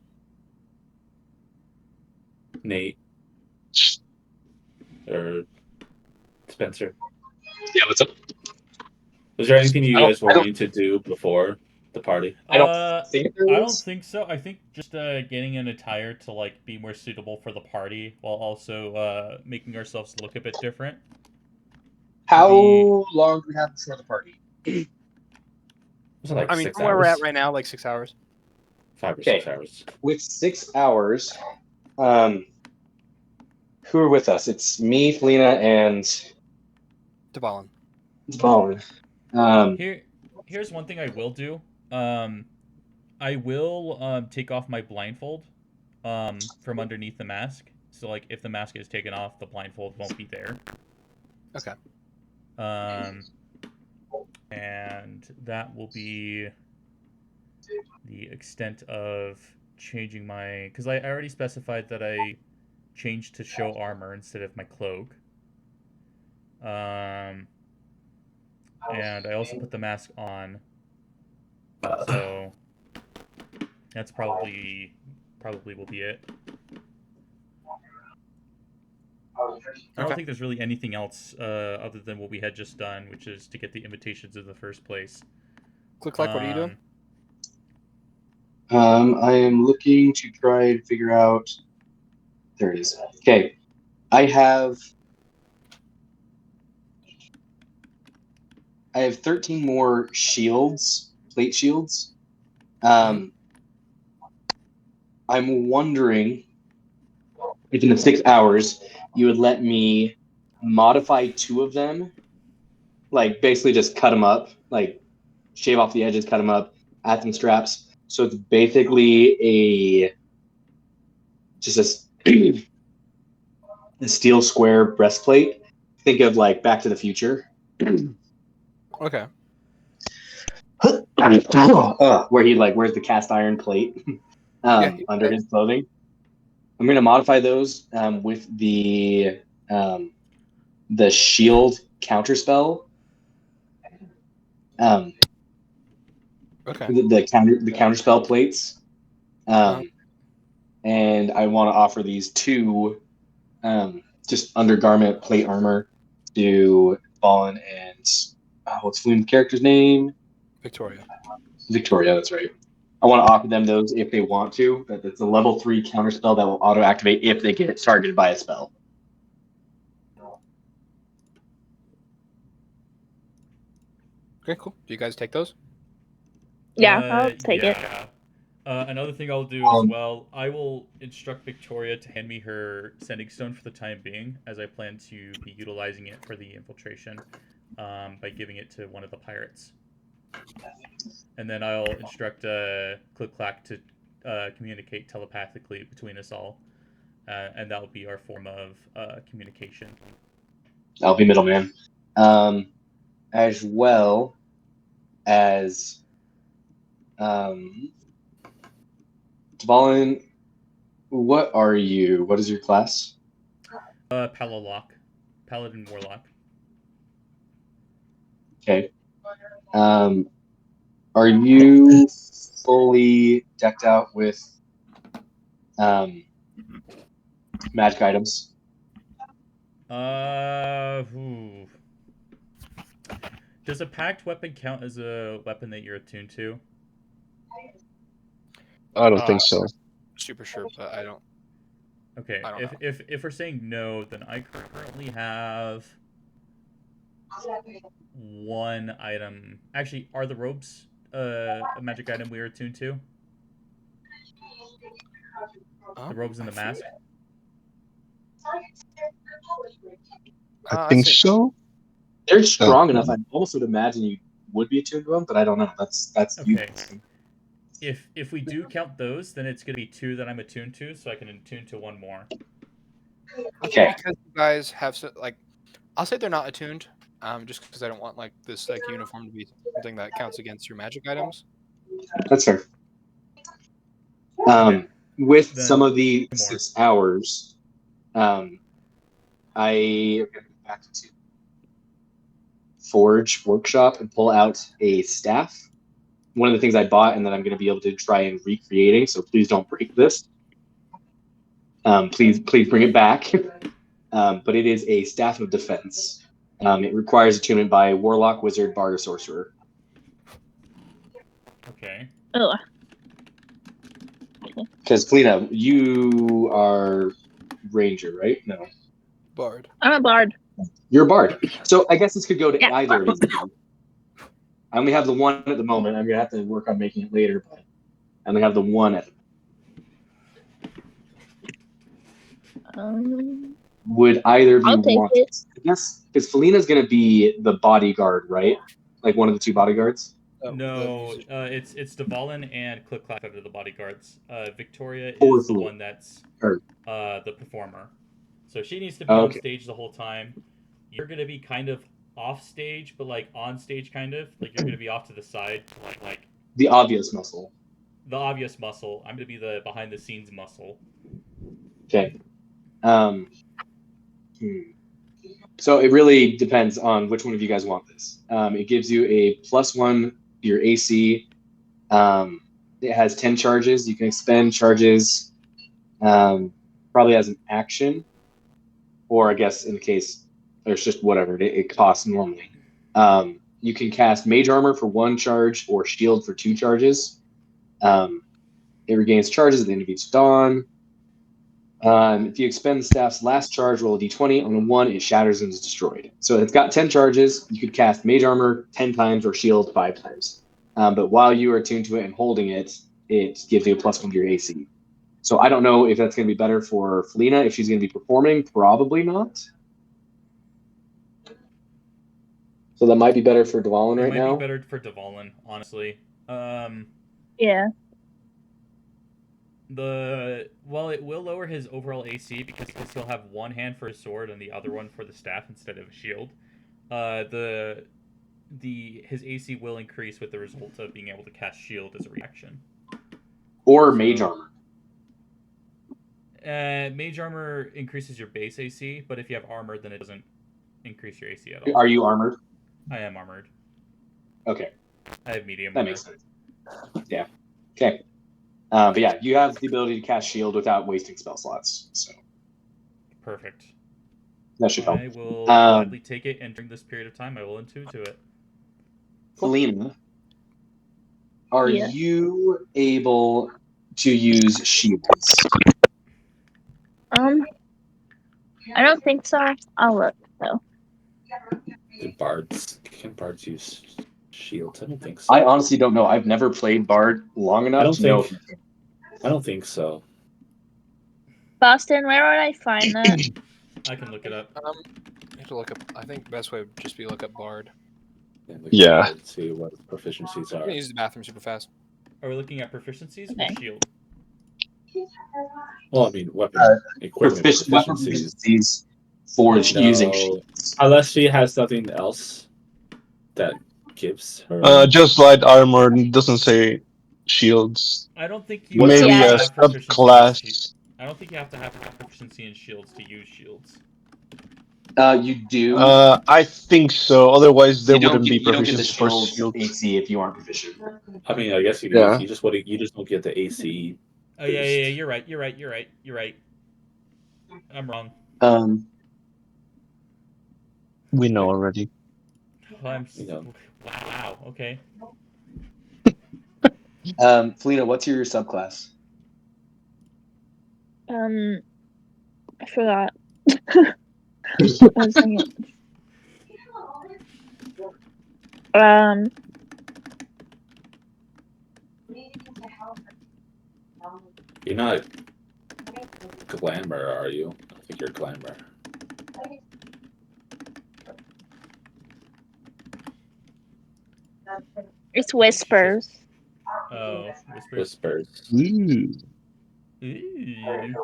Nate or Spencer. Yeah, what's up? Was there anything you I don't- guys were I don't- going to do before the party? I don't think there I don't was. think so. I think just getting an attire to like be more suitable for the party, while also making ourselves look a bit different. How long do we have before the party? Was it like I mean, 6 from where we're hours? at right now, like 6 hours. 5 or Okay. 6 hours. With 6 hours, who are with us? It's me, Felina, and Dvalin. Dvalin. Here's one thing I will do. I will take off my blindfold from underneath the mask. So like if the mask is taken off, the blindfold won't be there. Okay. And that will be the extent of changing my, because I already specified that I changed to show armor instead of my cloak. And I also put the mask on. So that's probably will be it. I don't think there's really anything else other than what we had just done, which is to get the invitations in the first place. Click like, what are you doing? I am looking to try and figure out. There it is. Okay, I have 13 more shields, plate shields. I'm wondering if in the 6 hours you would let me modify 2 of them, like basically just cut them up, like shave off the edges, cut them up, add some straps. So it's basically a steel square breastplate. Think of like Back to the Future. Okay. Where he like wears the cast iron plate under his clothing. I'm gonna modify those with the shield counterspell. Okay. The counterspell plates. And I want to offer these 2 just undergarment plate armor to Fallen and what's Flume's character's name? Victoria. Victoria, that's right. I want to offer them those if they want to. But it's a level 3 counterspell that will auto activate if they get targeted by a spell. Okay, cool. Do you guys take those? Yeah, I'll take it. Another thing I'll do as well, I will instruct Victoria to hand me her sending stone for the time being, as I plan to be utilizing it for the infiltration by giving it to one of the pirates. And then I'll instruct Click-Clack to communicate telepathically between us all, and that will be our form of communication. I'll be middleman. As well as Dvalin, what are you? What is your class? Palalock. Paladin Warlock. Okay. Are you fully decked out with magic items? Ooh. Does a packed weapon count as a weapon that you're attuned to? I don't think so. Super sure, but I don't. Okay. I don't know. If we're saying no, then I currently have one item. Actually, are the robes a magic item we are attuned to? The robes and the mask? I think so. They're strong enough. I almost would imagine you would be attuned to them, but I don't know. That's okay. If we do count those, then it's gonna be 2 that I'm attuned to, so I can attune to 1 more. Okay. Because you guys have I'll say they're not attuned. Just because I don't want this uniform to be something that counts against your magic items. That's fair. With then some of the 6 hours, I am going to go back to Forge Workshop and pull out a staff. One of the things I bought and that I'm going to be able to try and recreating, so please don't break this. Please bring it back. But it is a Staff of Defense. It requires attunement by Warlock, Wizard, Bard, or Sorcerer. Okay. Oh. Because Felina, you are Ranger, right? No. Bard. I'm a bard. You're a Bard. So I guess this could go to either of these. I only have the one at the moment. I'm going to have to work on making it later, but I only have the one at the moment. Would either of you want it? I guess because Felina's going to be the bodyguard, right? Like one of the 2 bodyguards? No, it's Dvalin and Click Clack that are the bodyguards. Victoria is the one that's the performer. So she needs to be on stage the whole time. You're going to be kind of off stage, but on stage kind of. Like you're going to be off to the side. like the obvious muscle. The obvious muscle. I'm going to be the behind the scenes muscle. Okay. So it really depends on which one of you guys want this. It gives you a +1 to your AC. It has 10 charges. You can expend charges probably as an action, or I guess in the case there's just whatever it costs normally. You can cast Mage Armor for 1 charge or Shield for 2 charges. It regains charges at the end of each dawn. If you expend the staff's last charge, roll a d20. On a 1, it shatters and is destroyed. So it's got 10 charges. You could cast Mage Armor 10 times or Shield 5 times. But while you are attuned to it and holding it, it gives you a +1 to your AC. So I don't know if that's going to be better for Felina. If she's going to be performing, probably not. So that might be better for Dvalin right now. It might be better for Dvalin, honestly. Yeah. Well, it will lower his overall AC because he'll have one hand for his sword and the other one for the staff instead of a shield. His AC will increase with the result of being able to cast shield as a reaction. Or Mage Armor. Mage Armor increases your base AC, but if you have armor, then it doesn't increase your AC at all. Are you armored? I am armored. Okay. I have medium. That makes sense. Yeah. Okay. But yeah, you have the ability to cast shield without wasting spell slots. So perfect. That should help. I will gladly take it, and during this period of time, I will attune to it. Felina, are you able to use shields? I don't think so. I'll look though. Can bards use shields? I don't think so. I honestly don't know. I've never played Bard long enough to know. I don't think so. Boston, where would I find that? I can look it up. You have to look up. I think the best way would just be look up Bard. Yeah. See what proficiencies are. I'm gonna use the bathroom super fast. Are we looking at proficiencies or shield? Well, I mean, weapon equipment proficiencies for using shields. Unless she has something else that gives her. Just light armor. Doesn't say shields. I don't think you maybe have a to have proficiency subclass. I don't think you have to have proficiency in shields to use shields. You do. I think so. Otherwise, there you don't wouldn't get be you don't get the proficiency for shield's shields. AC if you aren't proficient. I mean, I guess you Yeah. just don't get the AC. Oh yeah. You're right. I'm wrong. We know already. Wow. Okay. Felina, what's your subclass? I forgot. One second. You're not glamour, are you? I think you're glamour. It's whispers. Oh, Whispers. Ooh. Ooh.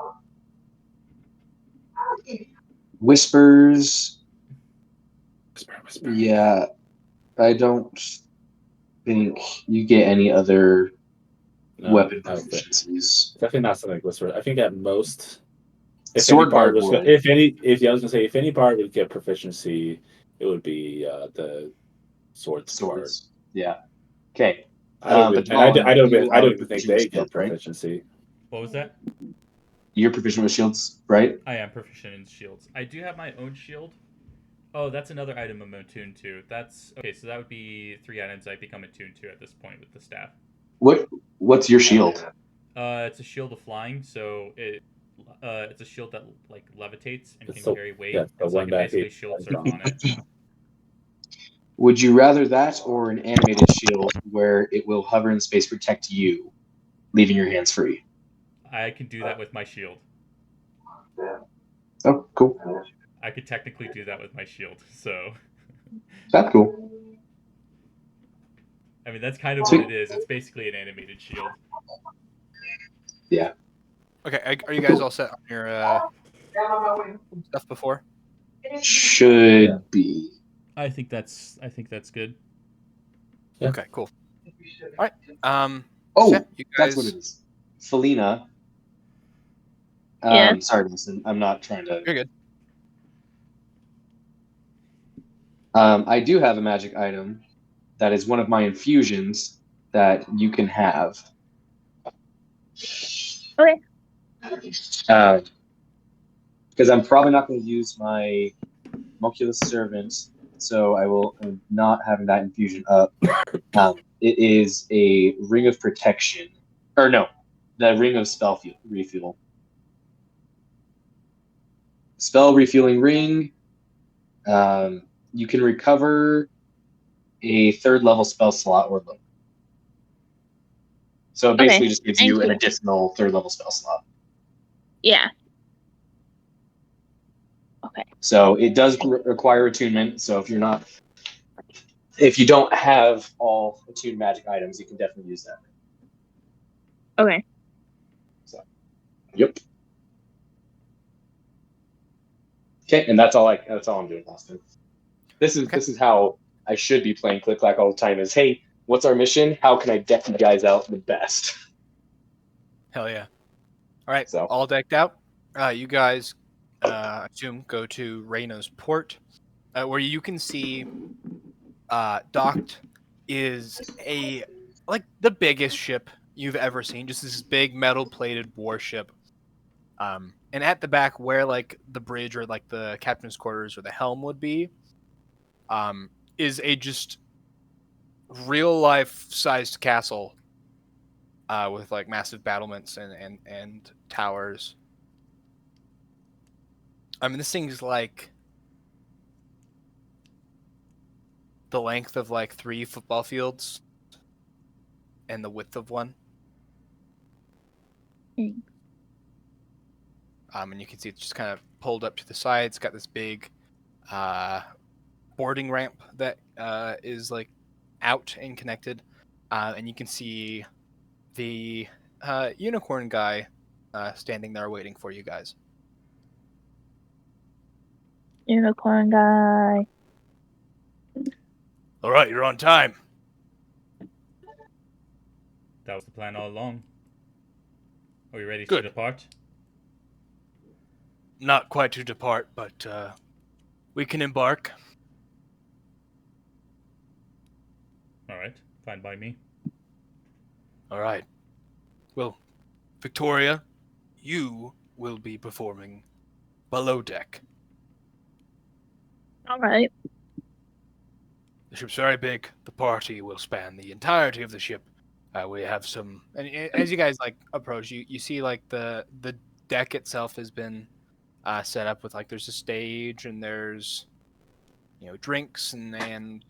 Whispers. Whisper. Yeah, I don't think you get any other weapon proficiencies. Definitely not something like whisper. I think at most, if Sword any bard Bard was, would. I was gonna say if any bard would get proficiency, it would be the swords. Yeah. Okay. I don't even think proficient they with get shields, right? proficiency. What was that? You're proficient with shields, right? I am proficient in shields. I do have my own shield. Oh, that's another item I'm attuned to. That's okay. So that would be 3 items I become attuned to at this point with the staff. What's your shield? It's a shield of flying. So it's a shield that like levitates and It's can the- carry weight. yeah, the It's like one it that basically hits shields like are on it. Would you rather that or an animated shield where it will hover in space protect you, leaving your hands free? I can do that with my shield. Oh, cool. I could technically do that with my shield. So That's cool. I mean, that's kind of what it is. It's basically an animated shield. Yeah. Okay, are you guys all set on your stuff before? Should be. I think that's good. Yeah. Okay, cool. All right. Oh, so you guys... that's what it is. Felina. Yeah. Sorry, listen. I'm not trying to. You're good. I do have a magic item that is one of my infusions that you can have. Okay. Because I'm probably not going to use my Moculus Servant, so I'm not having that infusion up. It is a Ring of Protection. Or no, the Ring of Spell Refuel. Spell Refueling Ring. You can recover a 3rd level spell slot or lower. So it basically just gives you an additional 3rd level spell slot. Yeah. Okay. So it does require attunement. So if you don't have all attuned magic items, you can definitely use that. Okay. So, yep. Okay, and that's all I'm doing last time. This is how I should be playing Click Clack all the time. Is hey, what's our mission? How can I deck you guys out the best? Hell yeah! All right, So all decked out. You guys, assume go to Reyna's port, where you can see, docked is the biggest ship you've ever seen. Just this big metal-plated warship. And at the back, where like the bridge or like the captain's quarters or the helm would be, is a just real life sized castle, with like massive battlements and towers. I mean, this thing's like the length of like 3 football fields and the width of one. And you can see it's just kind of pulled up to the side. It's got this big boarding ramp that is like out and connected. And you can see the unicorn guy standing there waiting for you guys. Unicorn guy. All right, you're on time. That was the plan all along. Are we ready Good. to depart? Not quite to depart, but We can embark. All right, fine by me. All right. Well, Victoria, you will be performing below deck. All right. The ship's very big. The party will span the entirety of the ship. We have some, and as you guys like approach, you see like the deck itself has been set up with like there's a stage and there's drinks and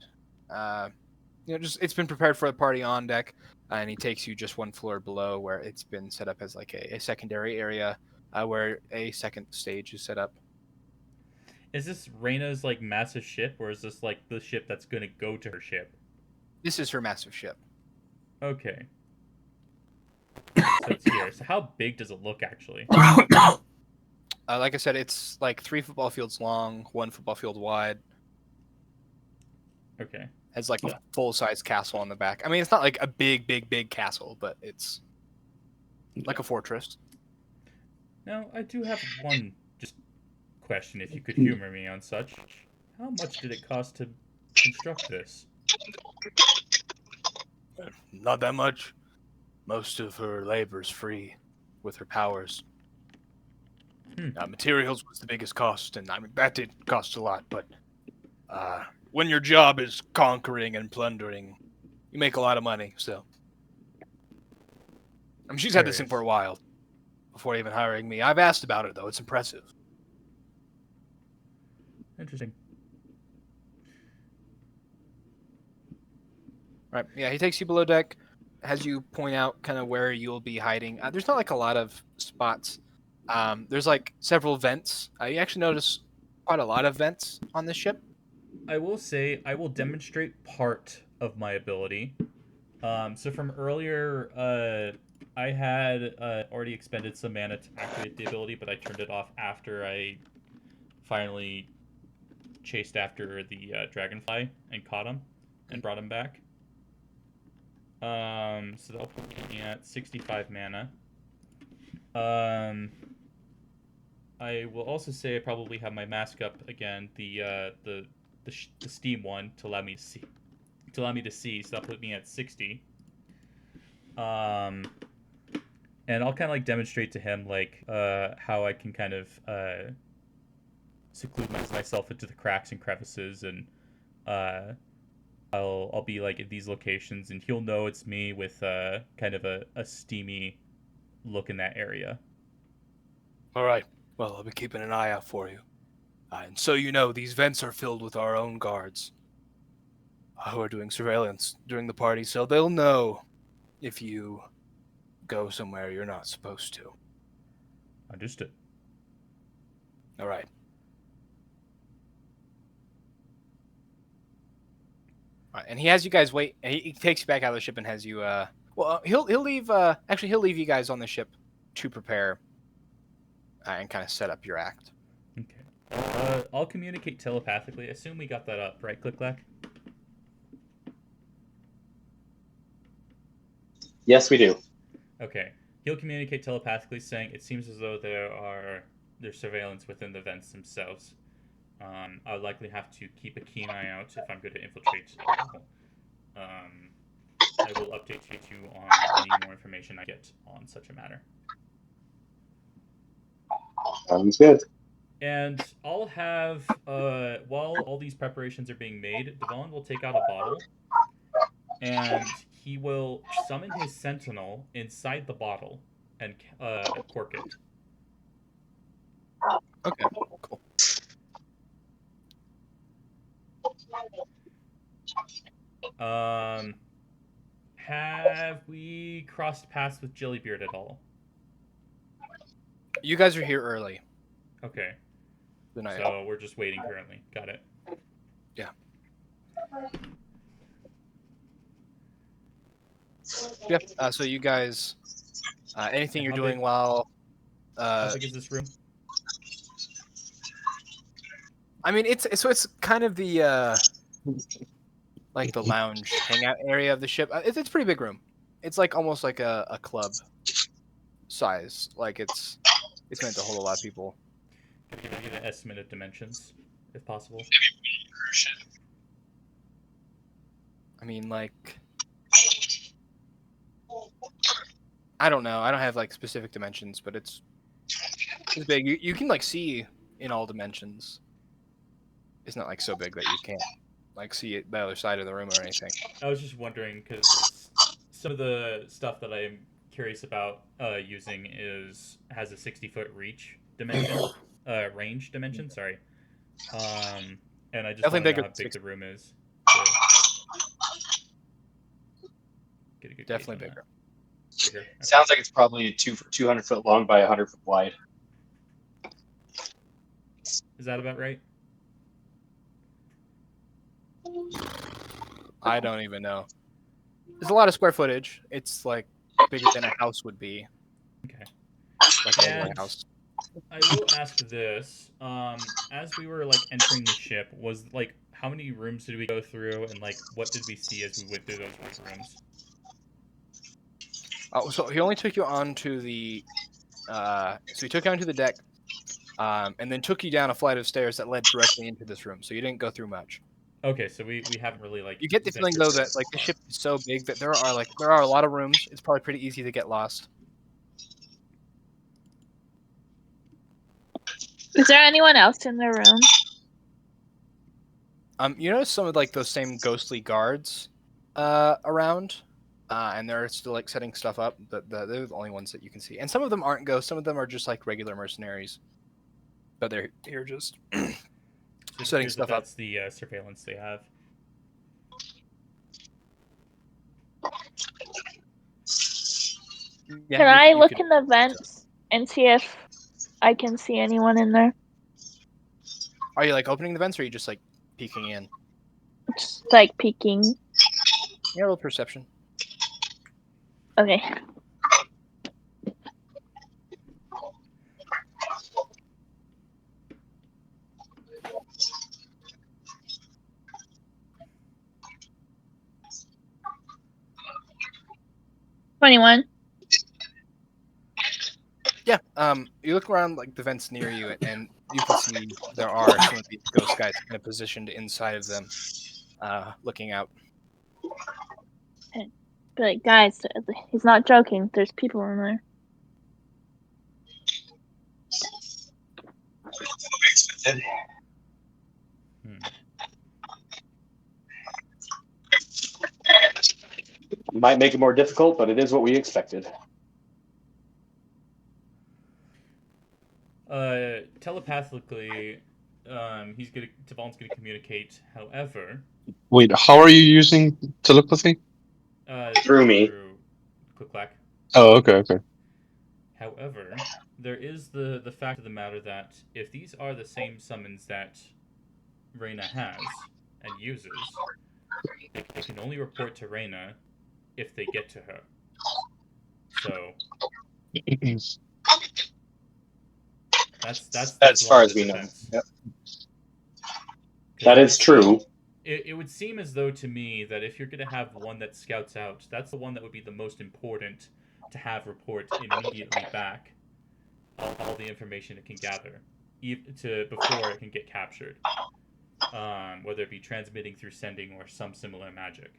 just it's been prepared for the party on deck. And he takes you just one floor below where it's been set up as like a secondary area where a second stage is set up. Is this Reyna's like massive ship, or is this like the ship that's gonna go to her ship? This is her massive ship. Okay. So it's here. So how big does it look actually? Like I said, it's like 3 football fields long, 1 football field wide. Okay. Has like a full-size castle on the back. I mean, it's not like a big castle, but it's like a fortress. Now, I do have one just question, if you could humor me on such. How much did it cost to construct this? Not that much. Most of her labor's free with her powers. Materials was the biggest cost, and I mean that did cost a lot, but when your job is conquering and plundering, you make a lot of money, so. I mean, she's had this in for a while, before even hiring me. I've asked about it, though. It's impressive. Interesting. Right, yeah, he takes you below deck, has you point out kind of where you'll be hiding. There's not like a lot of spots. There's like several vents. You actually notice quite a lot of vents on this ship. I will say I will demonstrate part of my ability. So from earlier, I had already expended some mana to activate the ability, but I turned it off after I finally chased after the dragonfly and caught him and brought him back. So that'll put me at 65 mana. I will also say I probably have my mask up again, the Steam one, to allow me to see. So that'll put me at 60. And I'll kind of like demonstrate to him like how I can kind of seclude myself into the cracks and crevices, and I'll be like at these locations, and he'll know it's me with kind of a steamy look in that area. All right. Well, I'll be keeping an eye out for you. And so you know, these vents are filled with our own guards who are doing surveillance during the party, so they'll know if you go somewhere you're not supposed to. Understood. All right. All right, and he has you guys wait. He takes you back out of the ship and has you. He'll leave. Actually, he'll leave you guys on the ship to prepare and kind of set up your act. Okay. I'll communicate telepathically. Assume we got that up, right, Click-Clack? Yes, we do. Okay. He'll communicate telepathically, saying it seems as though there's surveillance within the vents themselves. I'll likely have to keep a keen eye out if I'm going to infiltrate. I will update you two on any more information I get on such a matter. Sounds good. And I'll have, while all these preparations are being made, Devon will take out a bottle, and he will summon his sentinel inside the bottle and cork it. Okay, cool. Have we crossed paths with Jellybeard at all? You guys are here early. Okay. The night. So we're just waiting currently. Got it. Yeah. Yep. So you guys, anything you're doing while? How big is this room? I mean, it's kind of the like the lounge hangout area of the ship. It's a pretty big room. It's like almost like a club size. Like it's meant to hold a lot of people. Can you give me the estimated dimensions? if possible. I mean, like, I don't know. I don't have like specific dimensions, but it's big. You can like see in all dimensions. It's not like so big that you can't like see it the other side of the room or anything. I was just wondering because some of the stuff that I'm curious about using has a 60-foot reach dimension, range dimension. Sorry, and I just want to know how big the room is. Get a good Definitely bigger. Bigger. Okay. Sounds like it's probably 200 foot long by 100 foot wide. Is that about right? I don't even know. There's a lot of square footage. It's like bigger than a house would be. Okay. Like a regular house. I will ask this. As we were like entering the ship, was like how many rooms did we go through, and like what did we see as we went through those rooms? So he only took you onto the, so he took you onto the deck, and then took you down a flight of stairs that led directly into this room. So you didn't go through much. Okay, so we haven't really like. You get the feeling though that like the ship is so big that there are a lot of rooms. It's probably pretty easy to get lost. Is there anyone else in the room? You notice some of like those same ghostly guards around, and they're still like setting stuff up. But they're the only ones that you can see. And some of them aren't ghosts. Some of them are just like regular mercenaries. But they're here just setting stuff up. That's the surveillance they have. Yeah, can I look in the vents and see if I can see anyone in there? Are you like opening the vents, or are you just like peeking in? Just like peeking. Yeah, roll perception. Okay. $21. Yeah. You look around like the vents near you, and you can see there are some of these ghost guys kind of positioned inside of them, looking out. But like, guys, he's not joking. There's people in there. Might make it more difficult, but it is what we expected. Telepathically, Tavaln's gonna communicate. However, wait, how are you using telepathy? Through me. Through click-clack. Oh, okay. However, there is the fact of the matter that if these are the same summons that Reyna has and uses, they can only report to Reyna if they get to her. So that's as far as we know. Yep. That is true. It would seem as though to me that if you're going to have one that scouts out, that's the one that would be the most important to have report immediately back all the information it can gather before it can get captured, whether it be transmitting through sending or some similar magic.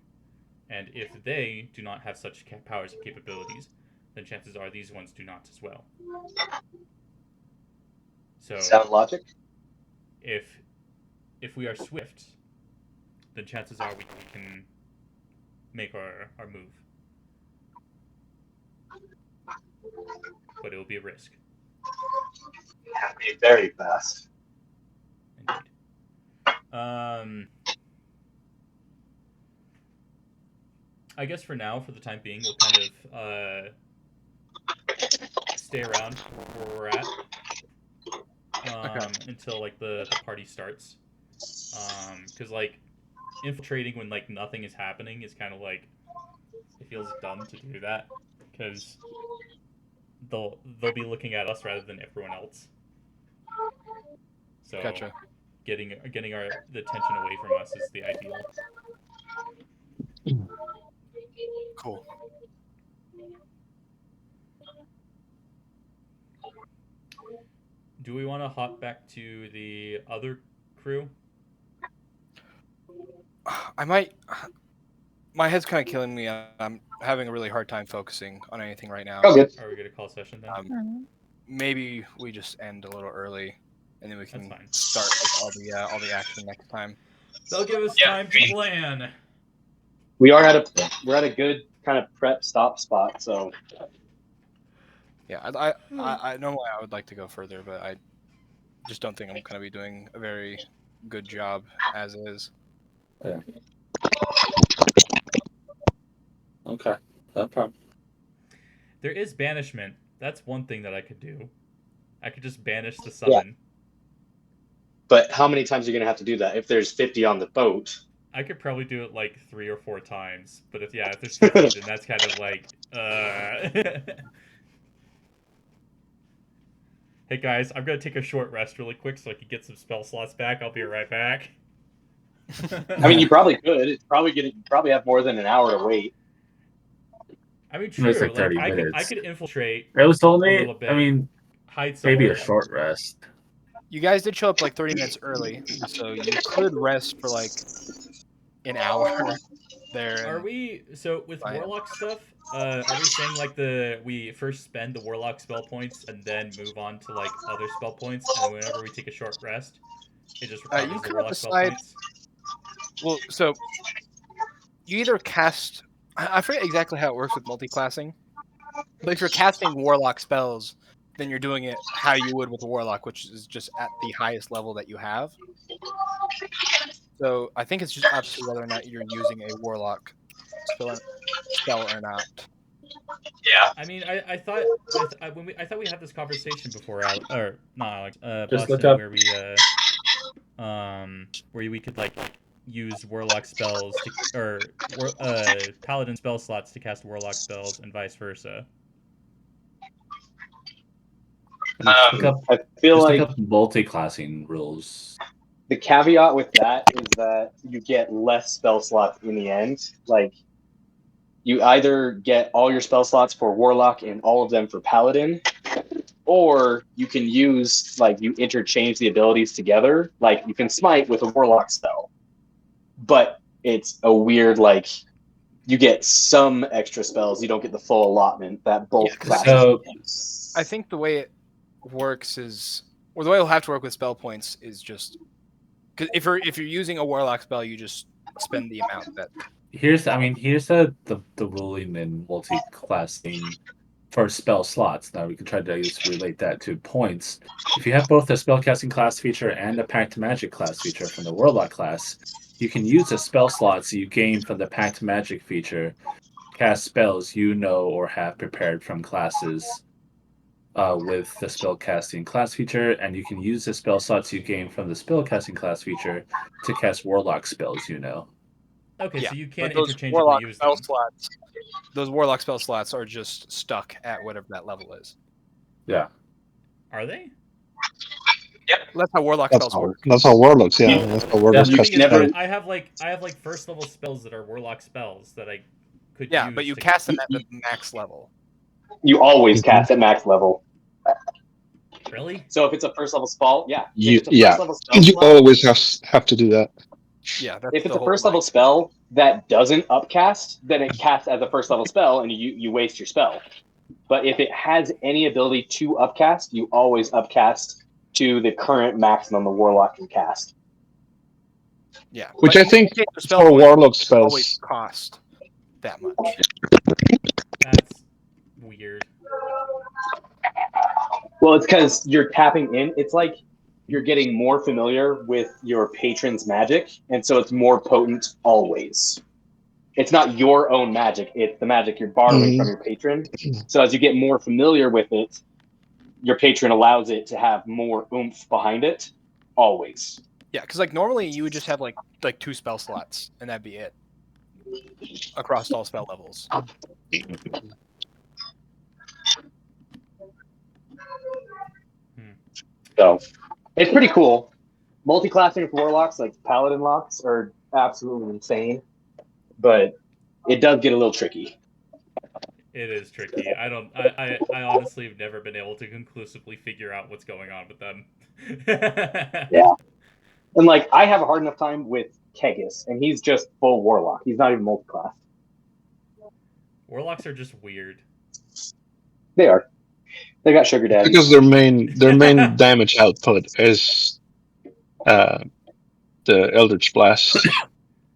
And if they do not have such powers and capabilities, then chances are these ones do not as well. So sound logic? If we are swift, then chances are we can make our move. But it will be a risk. Have to be very fast. Indeed. I guess for now, for the time being, we'll kind of stay around where we're at until like the party starts. Because like infiltrating when like nothing is happening is kind of like it feels dumb to do that because they'll be looking at us rather than everyone else. So gotcha. Getting the attention away from us is the ideal. Cool. Do we want to hop back to the other crew? I might. My head's kind of killing me. I'm having a really hard time focusing on anything right now. Oh, good. Are we gonna call session then? Maybe we just end a little early, and then we can That's fine. start with all the action next time. They'll give us Yeah, time to plan. We're at a good kind of prep stop spot, so Yeah, I normally I would like to go further, but I just don't think I'm going to be doing a very good job as is. Yeah. Okay, no problem. There is banishment. That's one thing that I could do. I could just banish the summon. but how many times are you gonna have to do that? If there's 50 on the boat, I could probably do it like 3 or 4 times. But if there's 50, then that's kind of like, Hey guys, I'm gonna take a short rest really quick so I can get some spell slots back. I'll be right back. I mean, you probably could. It's you probably have more than an hour to wait. I mean, true. It's like 30 I minutes. could infiltrate. It was a only, little bit. I mean, Hide somewhere. maybe a short rest. You guys did show up like 30 minutes early, so you could rest for like an hour there. Are we with warlock stuff? Are we saying like we first spend the warlock spell points and then move on to like other spell points, and whenever we take a short rest, it just recovers you the could warlock spell decide- points? Well, so you either cast. I forget exactly how it works with multi-classing, but if you're casting warlock spells, then you're doing it how you would with warlock, which is just at the highest level that you have. So I think it's just up to whether or not you're using a warlock spell or not. Yeah. I mean, I thought I thought we had this conversation before, Alex, or not Alex, Just Boston, look up. where we could like use warlock spells or paladin spell slots to cast warlock spells and vice versa. Just look up, I feel just like look up multi-classing rules. the caveat with that is that you get less spell slots in the end. Like, you either get all your spell slots for warlock and all of them for paladin, or you can use, like, you interchange the abilities together. Like, you can smite with a warlock spell, but it's a weird, like, you get some extra spells, you don't get the full allotment that both classes So- use. I think the way it works is, or the way it'll have to work with spell points is just because if you're using a warlock spell, you just spend the amount that. Here's the ruling in multi-classing for spell slots. Now we can try to just relate that to points. If you have both the spellcasting class feature and the Pact Magic class feature from the Warlock class, you can use the spell slots you gain from the Pact Magic feature, cast spells you know or have prepared from classes with the spellcasting class feature, and you can use the spell slots you gain from the spellcasting class feature to cast Warlock spells you know. Okay, Yeah, so you but can't those interchangeably warlock use spell them. slots. Those warlock spell slots are just stuck at whatever that level is. Yeah. Are they? That's how warlock That's spells how, work. that's how warlocks, yeah. That's how warlocks The cast thing is, spells. I have like first level spells that are warlock spells that I could Yeah, use. but you to- cast them at the max level. You always Mhm. cast at max level. Really? So if it's a first level spell, yeah. You, If it's a yeah, first level spell you slot, always have to do that. Yeah, that's if it's the a whole, first level spell that doesn't upcast, then it casts as a first level spell and you waste your spell. But if it has any ability to upcast, you always upcast to the current maximum the warlock can cast. Yeah, Which but I in think case the spell for point warlock always spells, cost that much. That's weird. Well, it's because you're tapping in. It's like you're getting more familiar with your patron's magic, and so it's more potent always. It's not your own magic, it's the magic you're borrowing from your patron. So as you get more familiar with it, your patron allows it to have more oomph behind it, always. Yeah, because like normally you would just have like 2 spell slots and that'd be it across all spell levels. So it's pretty cool. Multi-classing with warlocks, like paladin locks, are absolutely insane, but it does get a little tricky. It is tricky. I honestly have never been able to conclusively figure out what's going on with them. Yeah. And like, I have a hard enough time with Kegis, and he's just full warlock. He's not even multi-class. Warlocks are just weird. They are. They got sugar daddies. Because their main damage output is the Eldritch Blast.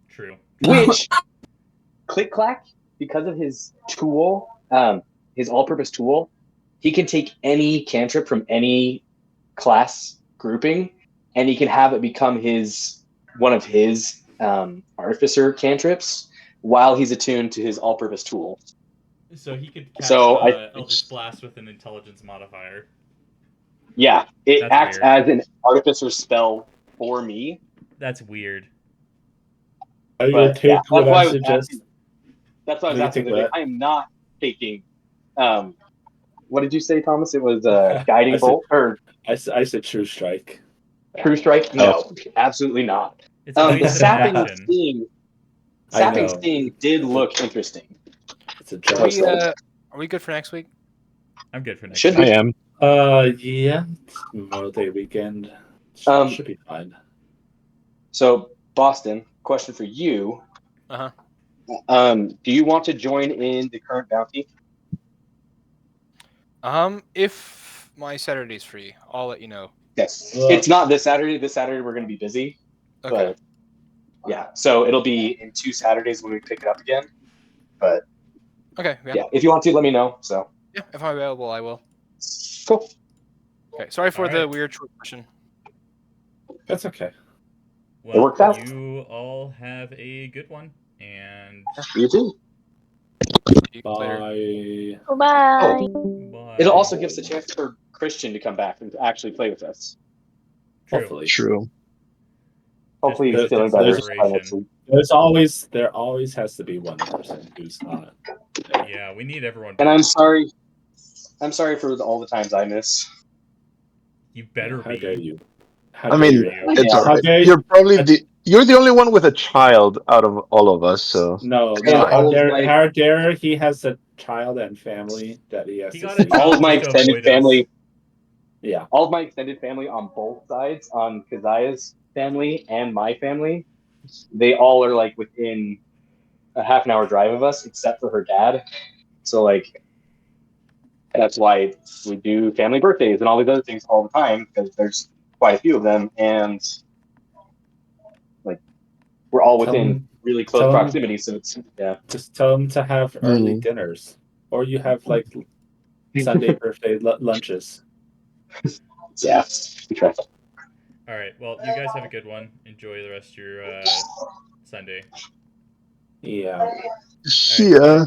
True. Which, Click Clack, because of his tool, his all-purpose tool, he can take any cantrip from any class grouping, and he can have it become one of his artificer cantrips while he's attuned to his all-purpose tool. So he could cast So Eldritch Blast with an intelligence modifier. Yeah, it That's acts weird. as an artificer spell for me. That's weird. Are you gonna But take yeah, what that's why I I was suggest? asking. That's why I was Will you asking. take what? I am not taking. What did you say, Thomas? It was I guiding said- bolt or I said True Strike. true strike? No, absolutely not. It's a The waste of sapping action. sting. I Sapping know. sting did look interesting. It's a Are joke. we, are we good for next week? I'm good for next Should week. I am. Yeah. It's Memorial Day weekend. Should be fine. So, Boston, question for you. Uh-huh. Do you want to join in the current bounty? If my Saturday's free, I'll let you know. Yes. Well- It's not this Saturday. This Saturday we're going to be busy. Okay. But yeah, so it'll be in 2 Saturdays when we pick it up again. But Okay. Yeah. yeah, if you want to, let me know. So Yeah. If I'm available, I will. cool. Okay. Sorry for the Alright. weird short question. That's okay. Well, worked out. you all have a good one, and You too. See you later. Bye. Bye. bye. It'll also give us a chance for Christian to come back and actually play with us. True. Hopefully. True. Hopefully he's Just feeling in better celebration. by next week. There always has to be one person who's not. Yeah, we need everyone. And back. I'm sorry. I'm sorry for all the times I miss. You better How be. dare you? I mean, dare you. it's Yeah. all right. How dare you? You're probably you're the only one with a child out of all of us, so No, And no. all of my- How dare he has a child and family that he has He to got see. a child all of my just to extended avoid us. family, Yeah. all of my extended family on both sides, on Kaziah's family and my family, they all are like within a half an hour drive of us, except for her dad. So like, that's why we do family birthdays and all these other things all the time, because there's quite a few of them, and like we're all Tell within him- really close tell him- proximity. So it's Just tell them to have early Mm. dinners, or you have like Sunday birthday lunches. yeah. Okay. All right. Well, you guys have a good one. Enjoy the rest of your Sunday. Yeah. see ya.